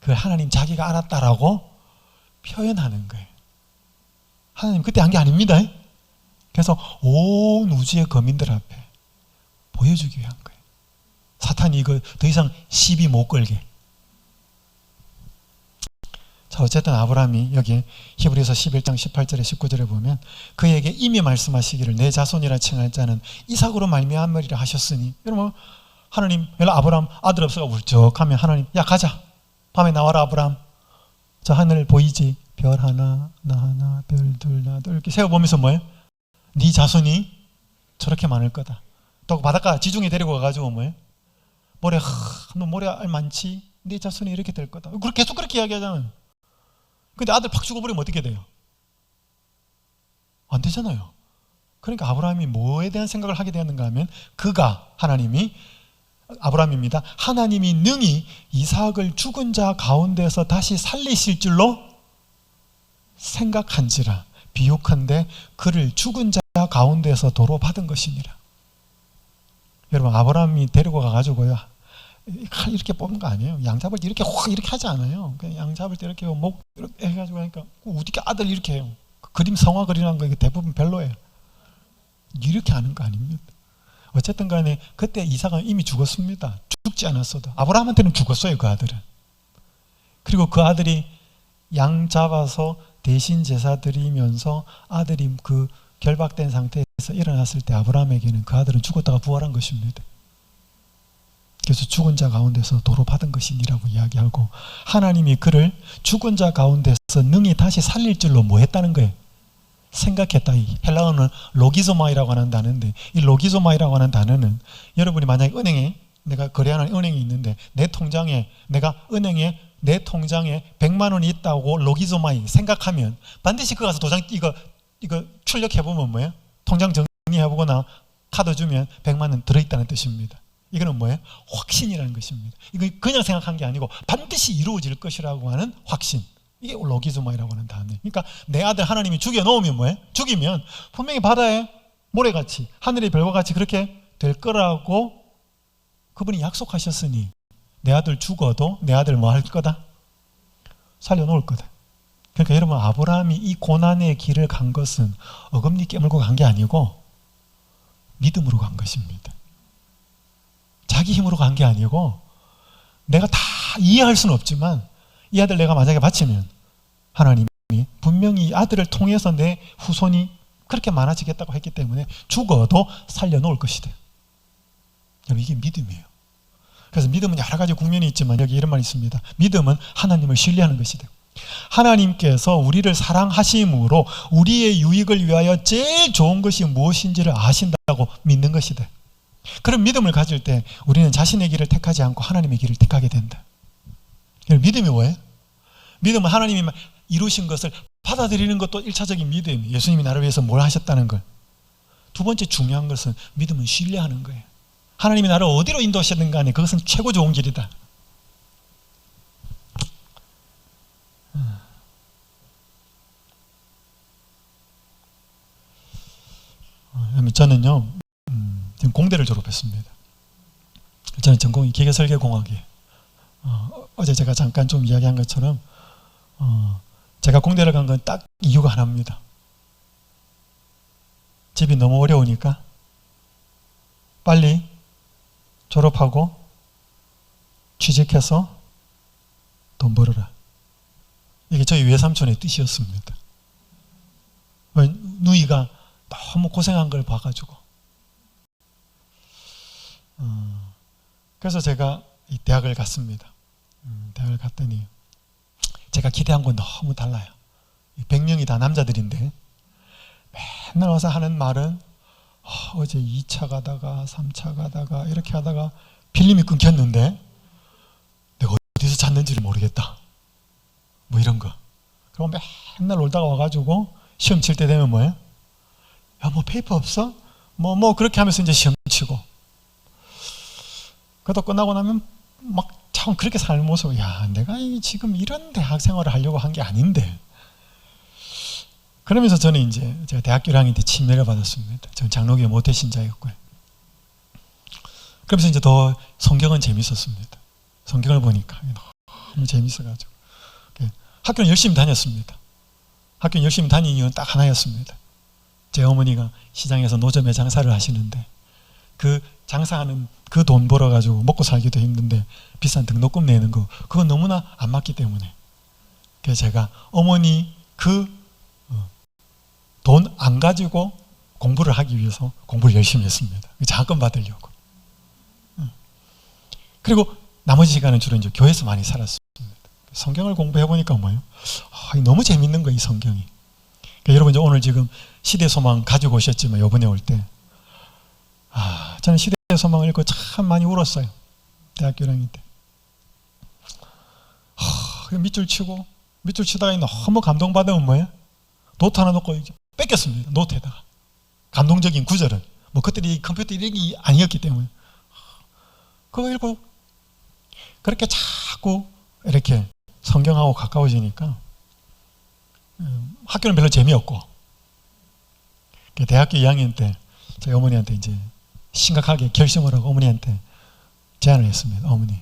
그걸 하나님 자기가 알았다라고 표현하는 거예요. 하나님 그때 한 게 아닙니다. 그래서 온 우주의 거민들 앞에 보여주기 위한 거예요. 사탄이 이거 더 이상 시비 못 걸게. 자, 어쨌든 아브라함이 여기 히브리서 11장 18절에 19절에 보면 그에게 이미 말씀하시기를 내 자손이라 칭할 자는 이삭으로 말미암으리라 하셨으니, 여러분 하나님 아브라함 아들 없어가 울적하면 하나님 야 가자 밤에 나와라 아브라함, 저 하늘 보이지? 별 하나 나 하나 별 둘 나 둘 이렇게 세어보면서 뭐예요? 네 자손이 저렇게 많을 거다. 또 바닷가 지중해 데리고 가가지고 뭐예요? 모래 너 모래 알 많지? 네 자손이 이렇게 될 거다. 계속 그렇게 이야기하잖아요. 근데 아들 팍 죽어버리면 어떻게 돼요? 안 되잖아요. 그러니까 아브라함이 뭐에 대한 생각을 하게 되었는가 하면 하나님이 아브라함입니다. 하나님이 능히 이삭을 죽은 자 가운데서 다시 살리실 줄로 생각한지라 비유컨대 그를 죽은 자 가운데서 도로 받은 것이니라. 여러분 아브라함이 데리고 가가지고요 이렇게 뽑는 거 아니에요. 양 잡을 때 이렇게 확 이렇게 하지 않아요. 그냥 양 잡을 때 이렇게 목 이렇게 해가지고 하니까 어떻게 아들 이렇게 해요. 그림 성화 그리는 거 대부분 별로예요. 이렇게 하는 거 아닙니다. 어쨌든 간에 그때 이삭은 이미 죽었습니다. 죽지 않았어도 아브라함한테는 죽었어요. 그 아들은. 그리고 그 아들이 양 잡아서 대신 제사 드리면서 아들이 그 결박된 상태에서 일어났을 때 아브라함에게는 그 아들은 죽었다가 부활한 것입니다. 그래서 죽은 자 가운데서 도로 받은 것이니라고 이야기하고, 하나님이 그를 죽은 자 가운데서 능히 다시 살릴 줄로 뭐 했다는 거예요? 생각했다. 이 헬라어는 로기조마이라고 하는 단어인데, 이 로기조마이라고 하는 단어는 여러분이 만약에 은행에 내가 거래하는 은행이 있는데 내 통장에 100만 원이 있다고 로기조마이 생각하면 반드시 그 가서 도장 이거 출력해보면 뭐예요? 통장 정리해보거나 카드 주면 100만 원 들어있다는 뜻입니다. 이거는 뭐예요? 확신이라는 것입니다. 이거 그냥 생각한 게 아니고 반드시 이루어질 것이라고 하는 확신. 이게 로기즈마이라고 하는 단어예요. 그러니까 내 아들 하나님이 죽여놓으면 뭐예요? 죽이면 분명히 바다에 모래같이 하늘의 별과 같이 그렇게 될 거라고 그분이 약속하셨으니 내 아들 죽어도 내 아들 뭐 할 거다? 살려놓을 거다. 그러니까 여러분 아브라함이 이 고난의 길을 간 것은 어금니 깨물고 간 게 아니고 믿음으로 간 것입니다. 자기 힘으로 간 게 아니고, 내가 다 이해할 수는 없지만 이 아들 내가 만약에 바치면 하나님이 분명히 이 아들을 통해서 내 후손이 그렇게 많아지겠다고 했기 때문에 죽어도 살려놓을 것이다. 여러분 이게 믿음이에요. 그래서 믿음은 여러 가지 국면이 있지만 여기 이런 말이 있습니다. 믿음은 하나님을 신뢰하는 것이다. 하나님께서 우리를 사랑하심으로 우리의 유익을 위하여 제일 좋은 것이 무엇인지를 아신다고 믿는 것이다. 그런 믿음을 가질 때 우리는 자신의 길을 택하지 않고 하나님의 길을 택하게 된다. 믿음이 뭐예요? 믿음은 하나님이 이루신 것을 받아들이는 것도 1차적인 믿음이에요. 예수님이 나를 위해서 뭘 하셨다는 걸. 두 번째 중요한 것은 믿음은 신뢰하는 거예요. 하나님이 나를 어디로 인도하시든 간에 그것은 최고 좋은 길이다. 저는요 지금 공대를 졸업했습니다. 저는 전공이 기계설계공학이에요. 어제 제가 잠깐 좀 이야기한 것처럼 제가 공대를 간 건 딱 이유가 하나입니다. 집이 너무 어려우니까 빨리 졸업하고 취직해서 돈 벌어라. 이게 저희 외삼촌의 뜻이었습니다. 누이가 너무 고생한 걸 봐가지고. 그래서 제가 이 대학을 갔습니다. 대학을 갔더니 제가 기대한 건 너무 달라요. 100명이 다 남자들인데 맨날 와서 하는 말은 어제 2차 가다가 3차 가다가 이렇게 하다가 필름이 끊겼는데 내가 어디서 잤는지를 모르겠다. 뭐 이런 거. 그리고 맨날 놀다가 와가지고 시험 칠 때 되면 뭐예요? 야, 뭐 페이퍼 없어? 뭐 그렇게 하면서 이제 시험 치고. 그것도 끝나고 나면 막 참 그렇게 살는 모습, 야, 내가 지금 이런 대학 생활을 하려고 한 게 아닌데. 그러면서 저는 이제 제가 대학교 1학년 때 침례를 받았습니다. 저는 장로교의 모태신자였고요. 그러면서 이제 더 성경은 재밌었습니다. 성경을 보니까 너무 재밌어가지고 학교는 열심히 다녔습니다. 학교는 열심히 다니는 이유는 딱 하나였습니다. 제 어머니가 시장에서 노점에 장사를 하시는데 그 장사하는 그 돈 벌어가지고 먹고 살기도 힘든데 비싼 등록금 내는 거, 그건 너무나 안 맞기 때문에, 그래서 제가 어머니 그 돈 안 가지고 공부를 하기 위해서 공부를 열심히 했습니다. 장학금 받으려고. 그리고 나머지 시간은 주로 이제 교회에서 많이 살았습니다. 성경을 공부해 보니까 뭐예요? 너무 재밌는 거예요, 이 성경이. 그러니까 여러분 이제 오늘 지금 시대 소망 가지고 오셨지만 이번에 올 때, 저는 시대 소망을 읽고 참 많이 울었어요. 대학교 1학년 때. 밑줄 치다가 너무 감동받으면 뭐예요? 노트 하나 놓고 뺏겼습니다. 노트에다가. 감동적인 구절은. 뭐 그때이 컴퓨터 이력이 아니었기 때문에. 그거 읽고 그렇게 자꾸 이렇게 성경하고 가까워지니까 학교는 별로 재미없고, 대학교 2학년 때 저희 어머니한테 이제 심각하게 결심을 하고 어머니한테 제안을 했습니다. 어머니,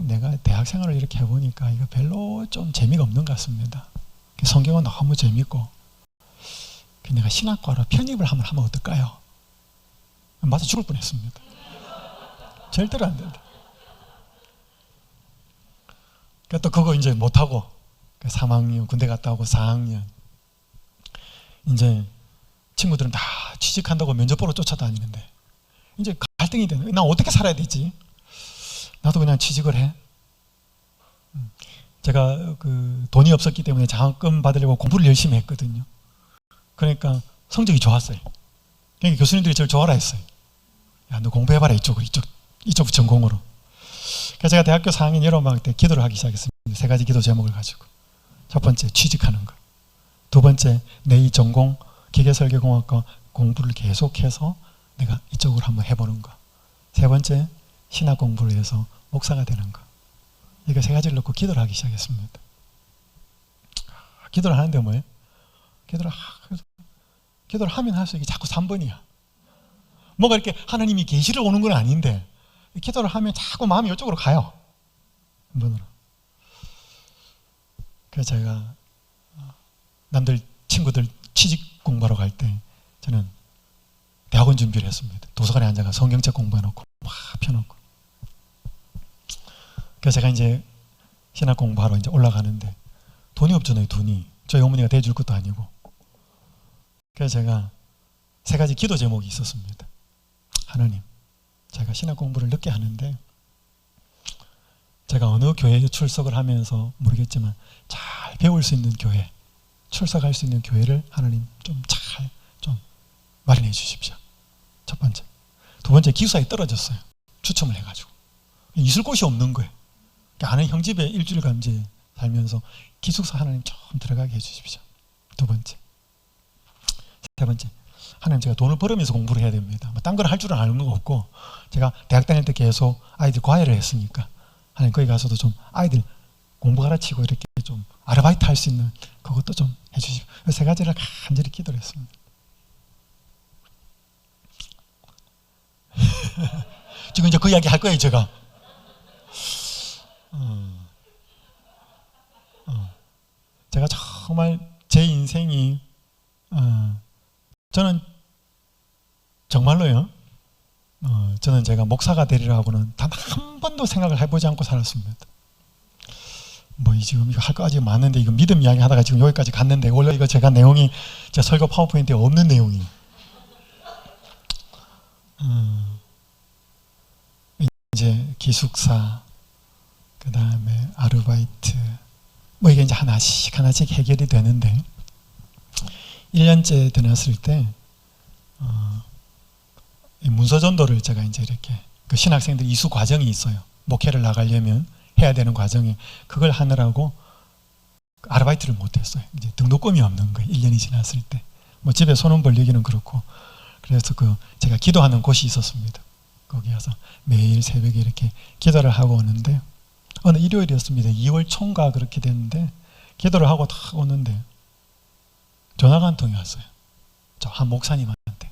내가 대학 생활을 이렇게 해보니까 이거 별로 좀 재미가 없는 것 같습니다. 성경은 너무 재밌고, 내가 신학과로 편입을 하면 어떨까요? 맞아 죽을 뻔했습니다. 절대로 안 된다. 또 그거 이제 못하고 3학년 군대 갔다 오고 4학년 이제 친구들은 다 취직한다고 면접 보러 쫓아다니는데 이제 갈등이 되는 거예요. 나 어떻게 살아야 되지? 나도 그냥 취직을 해. 제가 그 돈이 없었기 때문에 장학금 받으려고 공부를 열심히 했거든요. 그러니까 성적이 좋았어요. 그러니까 교수님들이 저를 좋아라 했어요. 야, 너 공부해봐라, 이쪽 전공으로. 그래서 제가 대학교 4학년 여름방학 때 기도를 하기 시작했습니다. 3가지 기도 제목을 가지고. 첫 번째, 취직하는 것. 두 번째, 내 이 전공 기계설계공학과 공부를 계속해서 내가 이쪽으로 한번 해보는 것. 세 번째, 신학 공부를 해서 목사가 되는 것. 이거 3가지를 놓고 기도를 하기 시작했습니다. 기도를 하는데 뭐예요? 기도를 하면 할수록 이게 자꾸 3번이야. 뭔가 이렇게 하나님이 계시를 오는 건 아닌데 기도를 하면 자꾸 마음이 이쪽으로 가요. 3번으로. 그래서 제가 남들 친구들 취직 공부하러 갈 때 저는 대학원 준비를 했습니다. 도서관에 앉아가 성경책 공부해놓고 막 펴놓고. 그래서 제가 이제 신학 공부하러 이제 올라가는데 돈이 없잖아요. 돈이. 저희 어머니가 대줄 것도 아니고. 그래서 제가 3가지 기도 제목이 있었습니다. 하나님, 제가 신학 공부를 늦게 하는데 제가 어느 교회에 출석을 하면서 모르겠지만 잘 배울 수 있는 교회, 출석할 수 있는 교회를 하나님 좀 마련해 주십시오. 첫 번째. 두 번째, 기숙사에 떨어졌어요. 추첨을 해가지고. 있을 곳이 없는 거예요. 아는 형 집에 일주일간 이제 살면서 기숙사 하나님 좀 들어가게 해주십시오. 두 번째. 세 번째, 하나님, 제가 돈을 벌으면서 공부를 해야 됩니다. 딴 걸 할 줄은 아는 거 없고, 제가 대학 다닐 때 계속 아이들 과외를 했으니까 하나님 거기 가서도 좀 아이들 공부 가르치고 이렇게 좀 아르바이트 할 수 있는 그것도 좀 해주십시오. 3가지를 간절히 기도를 했습니다. 지금 이제 그 이야기 할 거예요, 제가. 제가 정말 제 인생이 저는 정말로요. 저는 제가 목사가 되리라고는 단 한 번도 생각을 해보지 않고 살았습니다. 지금 이거 할 거 아직 많은데 이거 믿음 이야기 하다가 지금 여기까지 갔는데 원래 이거 제가 내용이 제 설교 파워포인트에 없는 내용이. 이제 기숙사, 그 다음에 아르바이트, 이게 이제 하나씩 해결이 되는데 1년째 되었을 때 문서 전도를 제가 이제 이렇게 그 신학생들 이수 과정이 있어요. 목회를 나가려면 해야 되는 과정에 그걸 하느라고 아르바이트를 못했어요. 이제 등록금이 없는 거예요. 1년이 지났을 때. 뭐 집에 손은 벌리기는 그렇고. 그래서 제가 기도하는 곳이 있었습니다. 거기 가서 매일 새벽에 이렇게 기도를 하고 오는데, 어느 일요일이었습니다. 2월 초인가 그렇게 됐는데, 기도를 하고 딱 오는데 전화가 한 통이 왔어요. 저 한 목사님한테.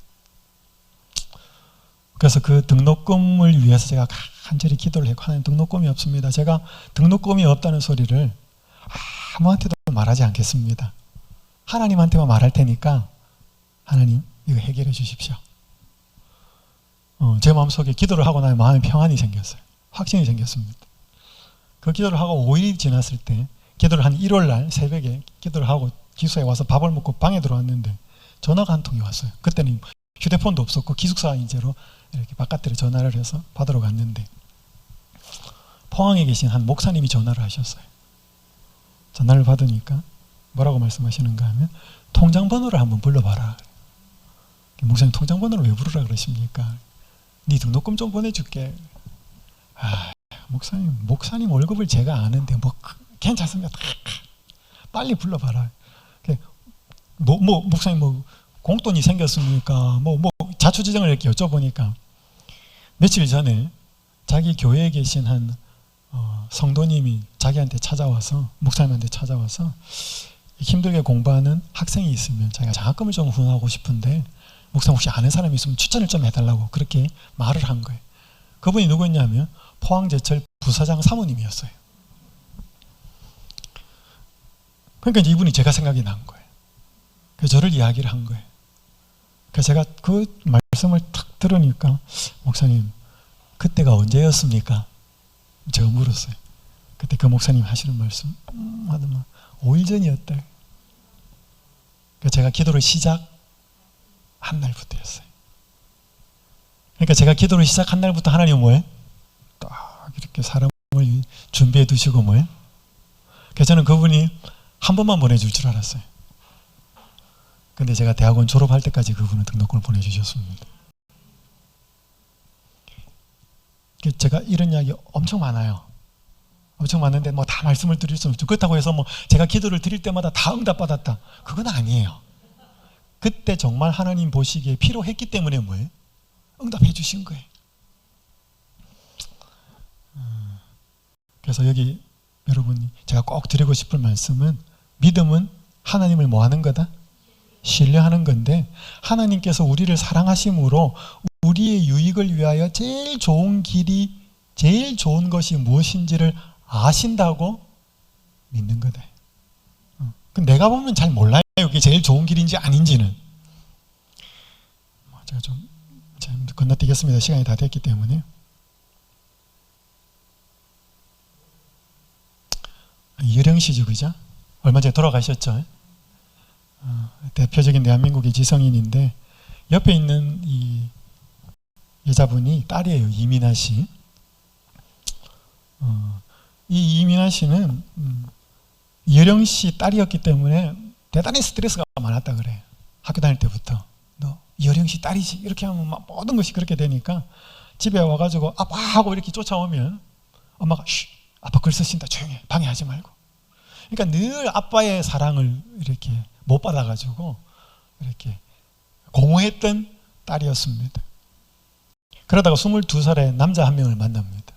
그래서 그 등록금을 위해서 제가 간절히 기도를 했고, 하나님 등록금이 없습니다. 제가 등록금이 없다는 소리를 아무한테도 말하지 않겠습니다. 하나님한테만 말할 테니까 하나님 이거 해결해 주십시오. 제 마음속에 기도를 하고 나면 마음에 평안이 생겼어요. 확신이 생겼습니다. 그 기도를 하고 5일이 지났을 때, 기도를 한 1월 날 새벽에 기도를 하고 기숙사에 와서 밥을 먹고 방에 들어왔는데 전화가 한 통이 왔어요. 그때는 휴대폰도 없었고 기숙사 인재로 이렇게 바깥으로 전화를 해서 받으러 갔는데, 포항에 계신 한 목사님이 전화를 하셨어요. 전화를 받으니까 뭐라고 말씀하시는가 하면, 통장 번호를 한번 불러봐라. 목사님, 통장 번호를 왜 부르라 그러십니까? 네 등록금 좀 보내줄게. 목사님 월급을 제가 아는데 뭐 괜찮습니다. 빨리 불러봐라. 목사님 공돈이 생겼습니까? 자초지정을 이렇게 여쭤보니까, 며칠 전에 자기 교회에 계신 한 성도님이 자기한테 찾아와서, 목사님한테 찾아와서 힘들게 공부하는 학생이 있으면 자기가 장학금을 좀 후원하고 싶은데 목사님 혹시 아는 사람이 있으면 추천을 좀 해달라고 그렇게 말을 한 거예요. 그분이 누구였냐면 포항제철 부사장 사모님이었어요. 그러니까 이제 이분이 제가 생각이 난 거예요. 그래서 저를 이야기를 한 거예요. 그래서 제가 그 말씀을 탁 들으니까, 목사님 그때가 언제였습니까? 제가 물었어요. 그때 그 목사님 하시는 말씀 하더만 5일 전이었다. 그래서 제가 기도를 시작한 날부터였어요. 그러니까 제가 기도를 시작한 날부터 하나님은 뭐예요? 딱 이렇게 사람을 준비해 두시고 뭐예요? 그래서 저는 그분이 한 번만 보내줄 줄 알았어요. 근데 제가 대학원 졸업할 때까지 그분은 등록금을 보내주셨습니다. 제가 이런 이야기 엄청 많아요. 엄청 많은데 다 말씀을 드릴 수는 없죠. 그렇다고 해서 제가 기도를 드릴 때마다 다 응답받았다, 그건 아니에요. 그때 정말 하나님 보시기에 필요했기 때문에 뭐예요? 응답해 주신 거예요. 그래서 여기 여러분, 제가 꼭 드리고 싶은 말씀은, 믿음은 하나님을 뭐 하는 거다? 신뢰하는 건데, 하나님께서 우리를 사랑하심으로 우리의 유익을 위하여 제일 좋은 길이, 제일 좋은 것이 무엇인지를 아신다고 믿는 거다. 내가 보면 잘 몰라요. 이게 제일 좋은 길인지 아닌지는. 제가 좀 건너뛰겠습니다. 시간이 다 됐기 때문에. 이효령 씨죠, 그죠? 얼마 전에 돌아가셨죠? 대표적인 대한민국의 지성인인데, 옆에 있는 이 여자분이 딸이에요. 이민아 씨. 이 이민아 씨는 이효령 씨 딸이었기 때문에 대단히 스트레스가 많았다 그래요. 학교 다닐 때부터. 너 이효령 씨 딸이지? 이렇게 하면 막 모든 것이 그렇게 되니까, 집에 와가지고 아빠 하고 이렇게 쫓아오면 엄마가 쉿, 아빠 글 쓰신다, 조용히 해, 방해하지 말고. 그러니까 늘 아빠의 사랑을 이렇게 못 받아가지고 이렇게 공허했던 딸이었습니다. 그러다가 22살에 남자 한 명을 만납니다.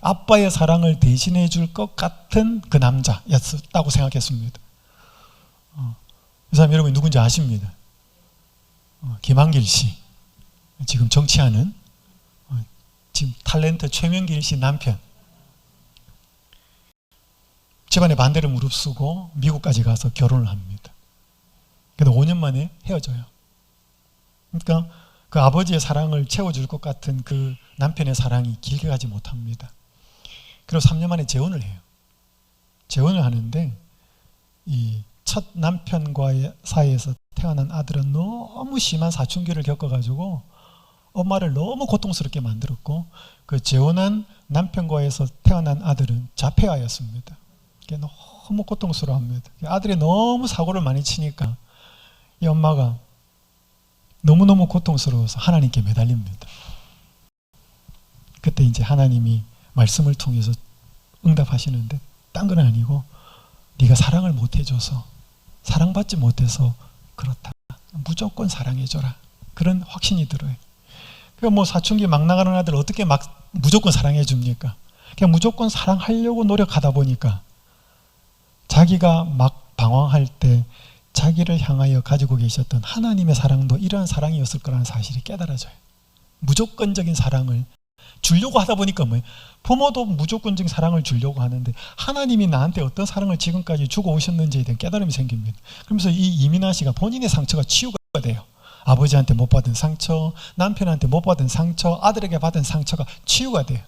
아빠의 사랑을 대신해 줄 것 같은 그 남자였다고 생각했습니다. 이 사람 여러분 누군지 아십니다. 김한길 씨. 지금 정치하는, 지금 탤런트 최명길 씨 남편. 집안의 반대를 무릅쓰고 미국까지 가서 결혼을 합니다. 그래도 5년 만에 헤어져요. 그러니까 그 아버지의 사랑을 채워줄 것 같은 그 남편의 사랑이 길게 가지 못합니다. 그리고 3년 만에 재혼을 해요. 재혼을 하는데 이 첫 남편과의 사이에서 태어난 아들은 너무 심한 사춘기를 겪어가지고 엄마를 너무 고통스럽게 만들었고, 그 재혼한 남편과에서 태어난 아들은 자폐아였습니다. 너무 고통스러워합니다. 아들이 너무 사고를 많이 치니까 이 엄마가 너무너무 고통스러워서 하나님께 매달립니다. 그때 이제 하나님이 말씀을 통해서 응답하시는데, 딴 건 아니고 네가 사랑을 못 해줘서, 사랑받지 못해서 그렇다. 무조건 사랑해줘라. 그런 확신이 들어요. 그러니까 뭐 사춘기 막 나가는 아들 어떻게 막 무조건 사랑해 줍니까? 그냥 무조건 사랑하려고 노력하다 보니까 자기가 막 방황할 때 자기를 향하여 가지고 계셨던 하나님의 사랑도 이러한 사랑이었을 거라는 사실이 깨달아져요. 무조건적인 사랑을 주려고 하다 보니까 뭐예요? 부모도 무조건적인 사랑을 주려고 하는데 하나님이 나한테 어떤 사랑을 지금까지 주고 오셨는지에 대한 깨달음이 생깁니다. 그러면서 이 이민아 씨가 본인의 상처가 치유가 돼요. 아버지한테 못 받은 상처, 남편한테 못 받은 상처, 아들에게 받은 상처가 치유가 돼요.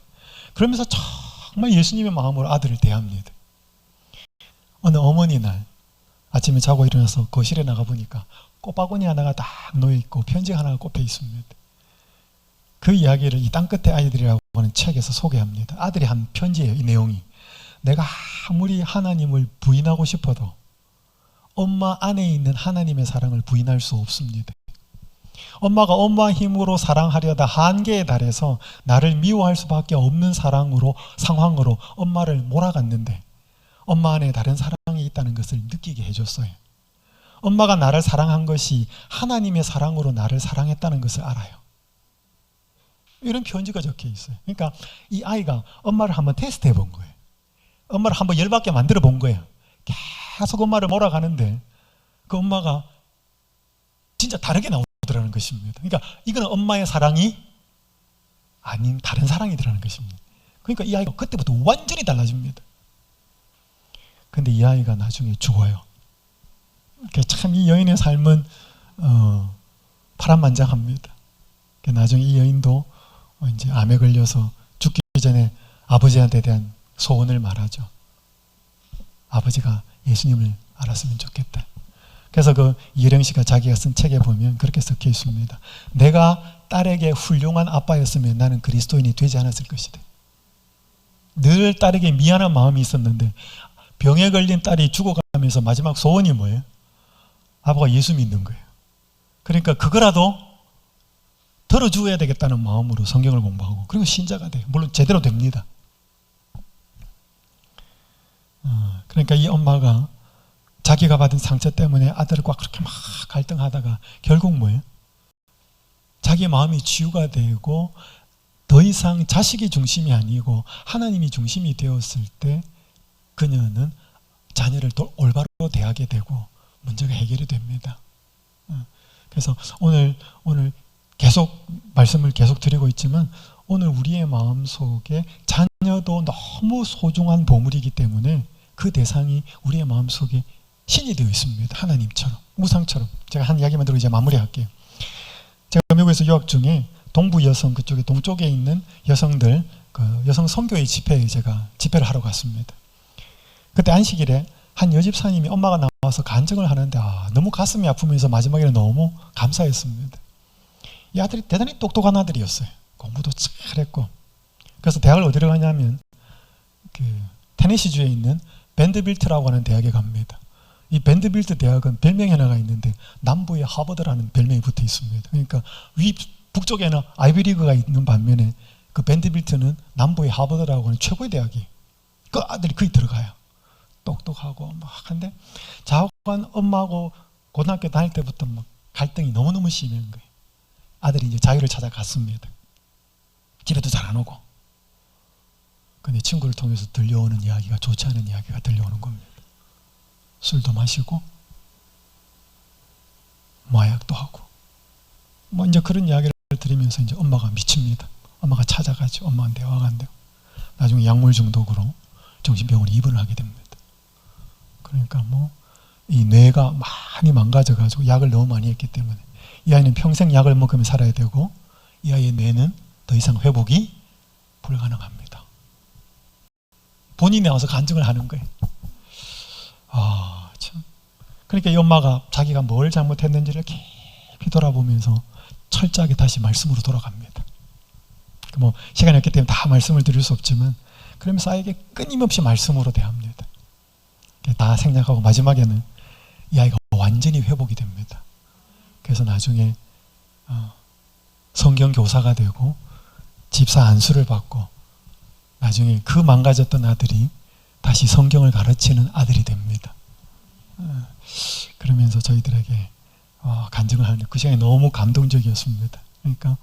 그러면서 정말 예수님의 마음으로 아들을 대합니다. 어느 어머니 날 아침에 자고 일어나서 거실에 나가보니까 꽃바구니 하나가 딱 놓여있고 편지 하나가 꼽혀 있습니다. 그 이야기를 이 땅끝의 아이들이라고 하는 책에서 소개합니다. 아들이 한 편지예요. 이 내용이. 내가 아무리 하나님을 부인하고 싶어도 엄마 안에 있는 하나님의 사랑을 부인할 수 없습니다. 엄마가 엄마 힘으로 사랑하려다 한계에 달해서 나를 미워할 수밖에 없는 상황으로 엄마를 몰아갔는데 엄마 안에 다른 사랑이 있다는 것을 느끼게 해줬어요. 엄마가 나를 사랑한 것이 하나님의 사랑으로 나를 사랑했다는 것을 알아요. 이런 편지가 적혀 있어요. 그러니까 이 아이가 엄마를 한번 테스트해 본 거예요. 엄마를 한번 열받게 만들어 본 거예요. 계속 엄마를 몰아가는데 그 엄마가 진짜 다르게 나오더라는 것입니다. 그러니까 이거는 엄마의 사랑이 아닌 다른 사랑이더라는 것입니다. 그러니까 이 아이가 그때부터 완전히 달라집니다. 근데 이 아이가 나중에 죽어요. 참 이 여인의 삶은 파란만장합니다. 나중에 이 여인도 이제 암에 걸려서 죽기 전에 아버지한테 대한 소원을 말하죠. 아버지가 예수님을 알았으면 좋겠다. 그래서 그 이혜령 씨가 자기가 쓴 책에 보면 그렇게 적혀 있습니다. 내가 딸에게 훌륭한 아빠였으면 나는 그리스도인이 되지 않았을 것이다. 늘 딸에게 미안한 마음이 있었는데 병에 걸린 딸이 죽어가면서 마지막 소원이 뭐예요? 아빠가 예수 믿는 거예요. 그러니까 그거라도 들어주어야 되겠다는 마음으로 성경을 공부하고 그리고 신자가 돼요. 물론 제대로 됩니다. 그러니까 이 엄마가 자기가 받은 상처 때문에 아들과 그렇게 막 갈등하다가 결국 뭐예요? 자기 마음이 치유가 되고 더 이상 자식이 중심이 아니고 하나님이 중심이 되었을 때 그녀는 자녀를 또 올바로 대하게 되고 문제가 해결이 됩니다. 그래서 오늘 계속 말씀을 계속 드리고 있지만 오늘 우리의 마음속에 자녀도 너무 소중한 보물이기 때문에 그 대상이 우리의 마음속에 신이 되어 있습니다. 하나님처럼, 우상처럼. 제가 한 이야기만 들고 이제 마무리할게요. 제가 미국에서 유학 중에 동부 여성, 그쪽에 동쪽에 있는 여성들 그 여성 선교회 집회에 제가 집회를 하러 갔습니다. 그때 안식일에 한 여집사님이 엄마가 나와서 간증을 하는데 너무 가슴이 아프면서 마지막에는 너무 감사했습니다. 이 아들이 대단히 똑똑한 아들이었어요. 공부도 잘했고. 그래서 대학을 어디로 가냐면 그 테네시주에 있는 밴드빌트라고 하는 대학에 갑니다. 이 밴드빌트 대학은 별명이 하나가 있는데 남부에 하버드라는 별명이 붙어 있습니다. 그러니까 북쪽에는 아이비리그가 있는 반면에 그 밴드빌트는 남부의 하버드라고 하는 최고의 대학이에요. 그 아들이 거기 들어가요. 똑똑하고 막 한데 자관 엄마하고 고등학교 다닐 때부터 막 갈등이 너무너무 심한 거예요. 아들이 이제 자유를 찾아갔습니다. 집에도 잘 안 오고. 근데 친구를 통해서 들려오는 이야기가 좋지 않은 이야기가 들려오는 겁니다. 술도 마시고 마약도 하고 뭐 이제 그런 이야기를 들으면서 이제 엄마가 미칩니다. 엄마가 찾아가죠. 엄마한테 대화가 안 되고 나중에 약물 중독으로 정신병원에 입원을 하게 됩니다. 그러니까 뭐 이 뇌가 많이 망가져가지고 약을 너무 많이 했기 때문에 이 아이는 평생 약을 먹으며 살아야 되고 이 아이의 뇌는 더 이상 회복이 불가능합니다. 본인이 나와서 간증을 하는 거예요. 참. 그러니까 이 엄마가 자기가 뭘 잘못했는지를 깊이 돌아보면서 철저하게 다시 말씀으로 돌아갑니다. 뭐 시간이 없기 때문에 다 말씀을 드릴 수 없지만 그러면서 아이에게 끊임없이 말씀으로 대합니다. 다 생략하고 마지막에는 이 아이가 완전히 회복이 됩니다. 그래서 나중에 성경 교사가 되고 집사 안수를 받고 나중에 그 망가졌던 아들이 다시 성경을 가르치는 아들이 됩니다. 그러면서 저희들에게 간증을 하는 그 시간이 너무 감동적이었습니다. 그러니까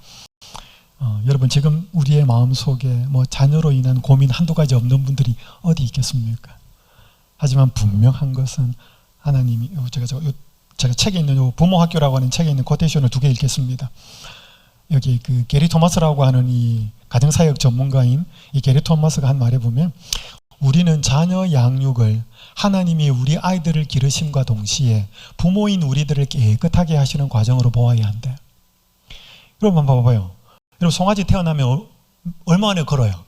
여러분 지금 우리의 마음속에 뭐 자녀로 인한 고민 한두 가지 없는 분들이 어디 있겠습니까? 하지만 분명한 것은 하나님이 제가 책에 있는 부모학교라고 하는 책에 있는 코테이션을 2개 읽겠습니다. 여기 그 게리 토마스라고 하는 이 가정사역 전문가인 이 게리 토마스가 한 말에 보면 우리는 자녀 양육을 하나님이 우리 아이들을 기르심과 동시에 부모인 우리들을 깨끗하게 하시는 과정으로 보아야 한대. 여러분 한번 봐봐요. 여러분 송아지 태어나면 얼마 만에 걸어요?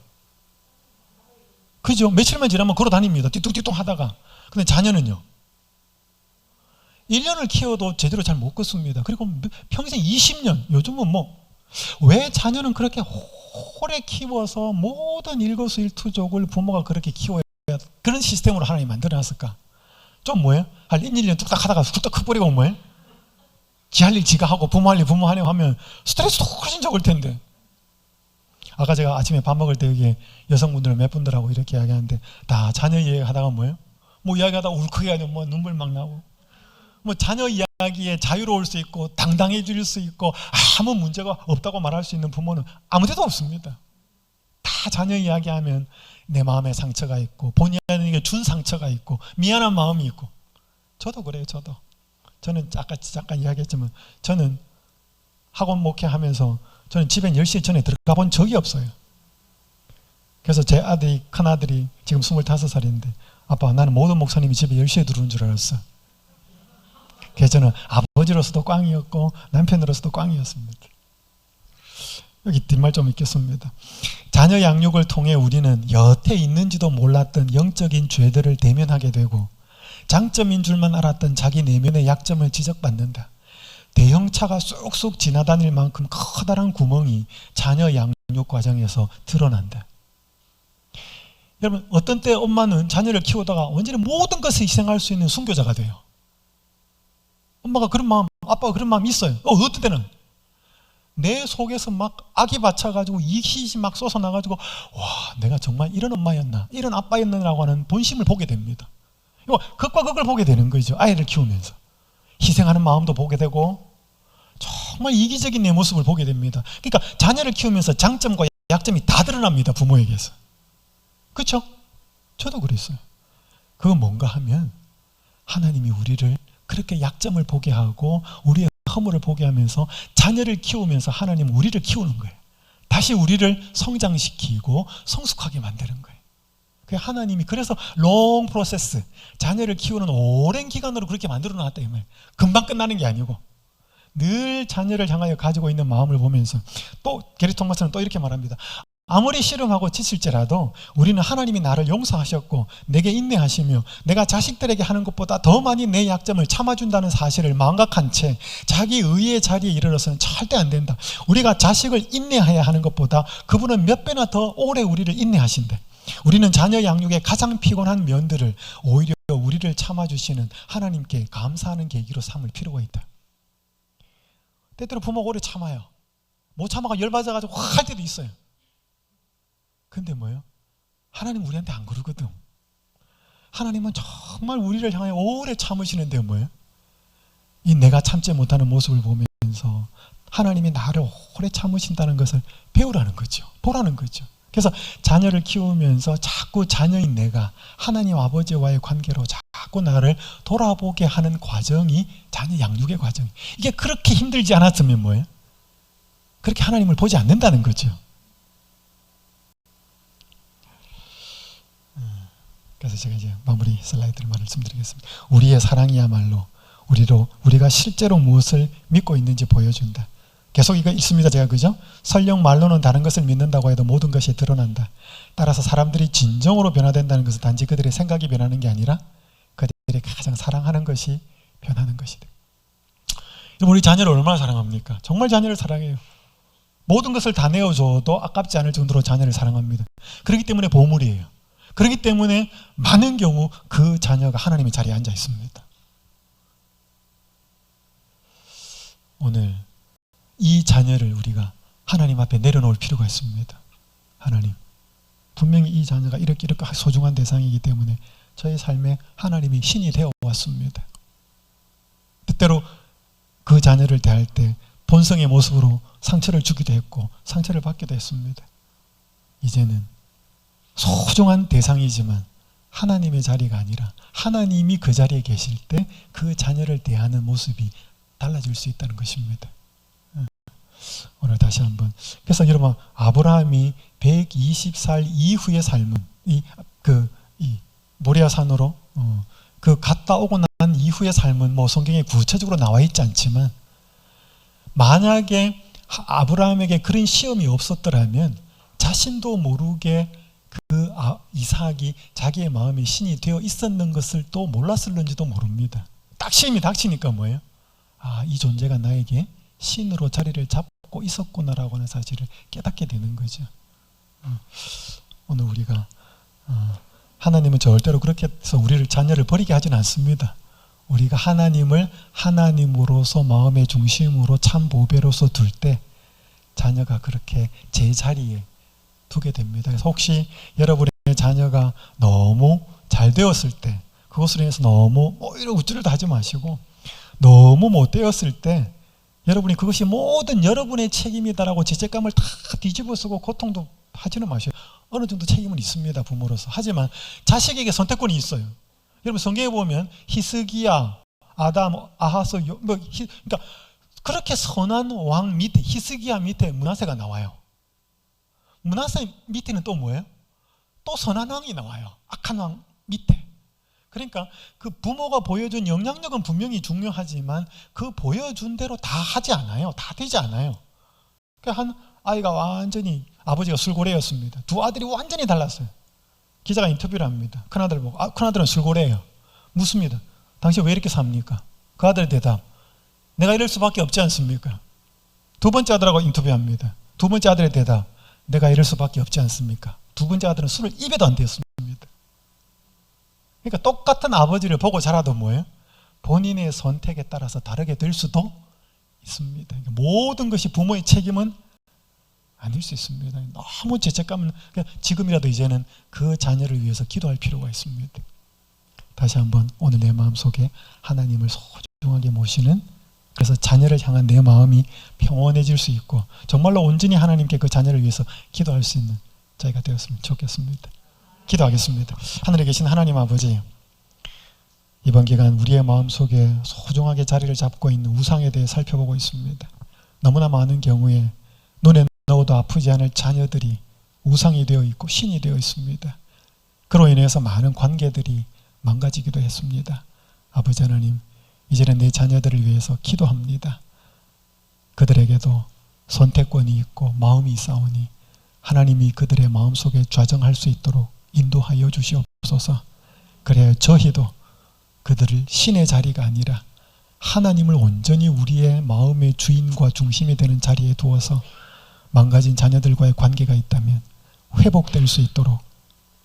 그죠? 며칠만 지나면 걸어 다닙니다. 띠뚱띠뚱 하다가. 근데 자녀는요? 1년을 키워도 제대로 잘 못 걷습니다. 그리고 평생 20년, 요즘은 왜 자녀는 그렇게 오래 키워서 모든 일거수일투족을 부모가 그렇게 키워야 그런 시스템으로 하나님이 만들어놨을까? 좀 뭐예요? 한 1, 2년 뚝딱 하다가 뚝딱 커버리고 뭐예요? 지 할 일 지가 하고 부모 할 일 부모 하려고 하면 스트레스도 훨씬 적을 텐데. 아까 제가 아침에 밥 먹을 때 여기 여성분들 몇 분들하고 이렇게 이야기하는데 다 자녀 이야기하다가 뭐예요? 이야기하다가 울컥해가지고 눈물 막 나고 자녀 이야기에 자유로울 수 있고 당당해질 수 있고 아무 문제가 없다고 말할 수 있는 부모는 아무 데도 없습니다. 다 자녀 이야기하면 내 마음에 상처가 있고 본인에게 준 상처가 있고 미안한 마음이 있고. 저도 그래요. 저는 아까 잠깐 이야기했지만 저는 학원 목회하면서 저는 집에 10시에 전에 들어가 본 적이 없어요. 그래서 제 큰아들이 지금 25살인데 아빠 나는 모든 목사님이 집에 10시에 들어오는 줄 알았어. 그래서 저는 아버지로서도 꽝이었고 남편으로서도 꽝이었습니다. 여기 뒷말 좀 읽겠습니다. 자녀 양육을 통해 우리는 여태 있는지도 몰랐던 영적인 죄들을 대면하게 되고 장점인 줄만 알았던 자기 내면의 약점을 지적받는다. 대형차가 쑥쑥 지나다닐 만큼 커다란 구멍이 자녀 양육 과정에서 드러난다. 여러분 어떤 때 엄마는 자녀를 키우다가 완전히 모든 것을 희생할 수 있는 순교자가 돼요. 엄마가 그런 마음, 아빠가 그런 마음이 있어요. 어떤 때는 내 속에서 막 악이 받쳐가지고 이깃이 막 솟아나가지고 와 내가 정말 이런 엄마였나 이런 아빠였나라고 하는 본심을 보게 됩니다. 극과 극을 보게 되는 거죠. 아이를 키우면서 희생하는 마음도 보게 되고 정말 이기적인 내 모습을 보게 됩니다. 그러니까 자녀를 키우면서 장점과 약점이 다 드러납니다. 부모에게서. 그렇죠? 저도 그랬어요. 그건 뭔가 하면 하나님이 우리를 그렇게 약점을 보게 하고 우리의 허물을 보게 하면서 자녀를 키우면서 하나님은 우리를 키우는 거예요. 다시 우리를 성장시키고 성숙하게 만드는 거예요. 하나님이 그래서 롱 프로세스, 자녀를 키우는 오랜 기간으로 그렇게 만들어 놨다 이 말. 금방 끝나는 게 아니고 늘 자녀를 향하여 가지고 있는 마음을 보면서 또 게리 토마스는 또 이렇게 말합니다. 아무리 씨름하고 지칠지라도 우리는 하나님이 나를 용서하셨고 내게 인내하시며 내가 자식들에게 하는 것보다 더 많이 내 약점을 참아준다는 사실을 망각한 채 자기 의의 자리에 이르러서는 절대 안 된다. 우리가 자식을 인내해야 하는 것보다 그분은 몇 배나 더 오래 우리를 인내하신대. 우리는 자녀 양육의 가장 피곤한 면들을 오히려 우리를 참아주시는 하나님께 감사하는 계기로 삼을 필요가 있다. 때때로 부모가 오래 참아요. 못 참아가 열받아가지고 확 할 때도 있어요. 근데 뭐예요? 하나님 우리한테 안 그러거든. 하나님은 정말 우리를 향해 오래 참으시는데 뭐예요? 이 내가 참지 못하는 모습을 보면서 하나님이 나를 오래 참으신다는 것을 배우라는 거죠. 보라는 거죠. 그래서 자녀를 키우면서 자꾸 자녀인 내가 하나님 아버지와의 관계로 자꾸 나를 돌아보게 하는 과정이 자녀 양육의 과정. 이게 그렇게 힘들지 않았으면 뭐예요? 그렇게 하나님을 보지 않는다는 거죠. 그래서 제가 이제 마무리 슬라이드를 말씀드리겠습니다. 우리의 사랑이야말로 우리가 실제로 무엇을 믿고 있는지 보여준다. 계속 이거 있습니다. 제가 그죠? 설령 말로는 다른 것을 믿는다고 해도 모든 것이 드러난다. 따라서 사람들이 진정으로 변화된다는 것은 단지 그들의 생각이 변하는 게 아니라 그들이 가장 사랑하는 것이 변하는 것이다. 우리 자녀를 얼마나 사랑합니까? 정말 자녀를 사랑해요. 모든 것을 다 내어줘도 아깝지 않을 정도로 자녀를 사랑합니다. 그렇기 때문에 보물이에요. 그렇기 때문에 많은 경우 그 자녀가 하나님의 자리에 앉아 있습니다. 오늘 이 자녀를 우리가 하나님 앞에 내려놓을 필요가 있습니다. 하나님, 분명히 이 자녀가 이렇게 소중한 대상이기 때문에 저의 삶에 하나님이 신이 되어 왔습니다. 때때로 그 자녀를 대할 때 본성의 모습으로 상처를 주기도 했고 상처를 받기도 했습니다. 이제는 소중한 대상이지만 하나님의 자리가 아니라 하나님이 그 자리에 계실 때 그 자녀를 대하는 모습이 달라질 수 있다는 것입니다. 오늘 다시 한번, 그래서 여러분, 아브라함이 120살 이후의 삶은 이 모리아산으로 갔다 오고 난 이후의 삶은 뭐 성경에 구체적으로 나와 있지 않지만, 만약에 아브라함에게 그런 시험이 없었더라면 자신도 모르게 이삭이 자기의 마음에 신이 되어 있었는 것을 또 몰랐을는지도 모릅니다. 딱 시험이 닥치니까 뭐예요? 이 존재가 나에게 신으로 자리를 잡고 있었구나라고 하는 사실을 깨닫게 되는 거죠. 오늘 우리가 하나님은 절대로 그렇게 해서 우리를 자녀를 버리게 하지는 않습니다. 우리가 하나님을 하나님으로서 마음의 중심으로 참 보배로서 둘 때 자녀가 그렇게 제 자리에 두게 됩니다. 그래서 혹시 여러분의 자녀가 너무 잘 되었을 때, 그것으로 인해서 너무 이런 우쭐도 하지 마시고, 너무 못 되었을 때 여러분이 그것이 모든 여러분의 책임이다라고 죄책감을 다 뒤집어 쓰고 고통도 하지는 마셔요. 어느 정도 책임은 있습니다, 부모로서. 하지만 자식에게 선택권이 있어요. 여러분 성경에 보면 히스기야, 아담, 아하스, 그러니까 그렇게 선한 왕 밑에, 히스기야 밑에 므낫세가 나와요. 므낫세 밑에는 또 뭐예요? 또 선한 왕이 나와요. 악한 왕 밑에. 그러니까 그 부모가 보여준 영향력은 분명히 중요하지만 그 보여준 대로 다 하지 않아요. 다 되지 않아요. 그러니까 한 아이가 완전히, 아버지가 술고래였습니다. 두 아들이 완전히 달랐어요. 기자가 인터뷰를 합니다. 큰아들 보고, 큰아들은 술고래예요. 묻습니다. 당신 왜 이렇게 삽니까? 그 아들의 대답, 내가 이럴 수밖에 없지 않습니까? 두 번째 아들하고 인터뷰합니다. 두 번째 아들의 대답, 내가 이럴 수밖에 없지 않습니까? 두 번째 아들은 술을 입에도 안 대었습니다. 그러니까 똑같은 아버지를 보고 자라도 뭐예요? 본인의 선택에 따라서 다르게 될 수도 있습니다. 그러니까 모든 것이 부모의 책임은 아닐 수 있습니다. 너무 죄책감은, 그러니까 지금이라도 이제는 그 자녀를 위해서 기도할 필요가 있습니다. 다시 한번 오늘 내 마음속에 하나님을 소중하게 모시는, 그래서 자녀를 향한 내 마음이 평온해질 수 있고 정말로 온전히 하나님께 그 자녀를 위해서 기도할 수 있는 저희가 되었으면 좋겠습니다. 기도하겠습니다. 하늘에 계신 하나님 아버지, 이번 기간 우리의 마음속에 소중하게 자리를 잡고 있는 우상에 대해 살펴보고 있습니다. 너무나 많은 경우에 눈에 넣어도 아프지 않을 자녀들이 우상이 되어 있고 신이 되어 있습니다. 그로 인해서 많은 관계들이 망가지기도 했습니다. 아버지 하나님, 이제는 내 자녀들을 위해서 기도합니다. 그들에게도 선택권이 있고 마음이 있사오니 하나님이 그들의 마음속에 좌정할 수 있도록 인도하여 주시옵소서. 그래야 저희도 그들을 신의 자리가 아니라 하나님을 온전히 우리의 마음의 주인과 중심이 되는 자리에 두어서 망가진 자녀들과의 관계가 있다면 회복될 수 있도록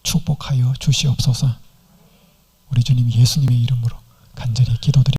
축복하여 주시옵소서. 우리 주님 예수님의 이름으로 간절히 기도드립니다.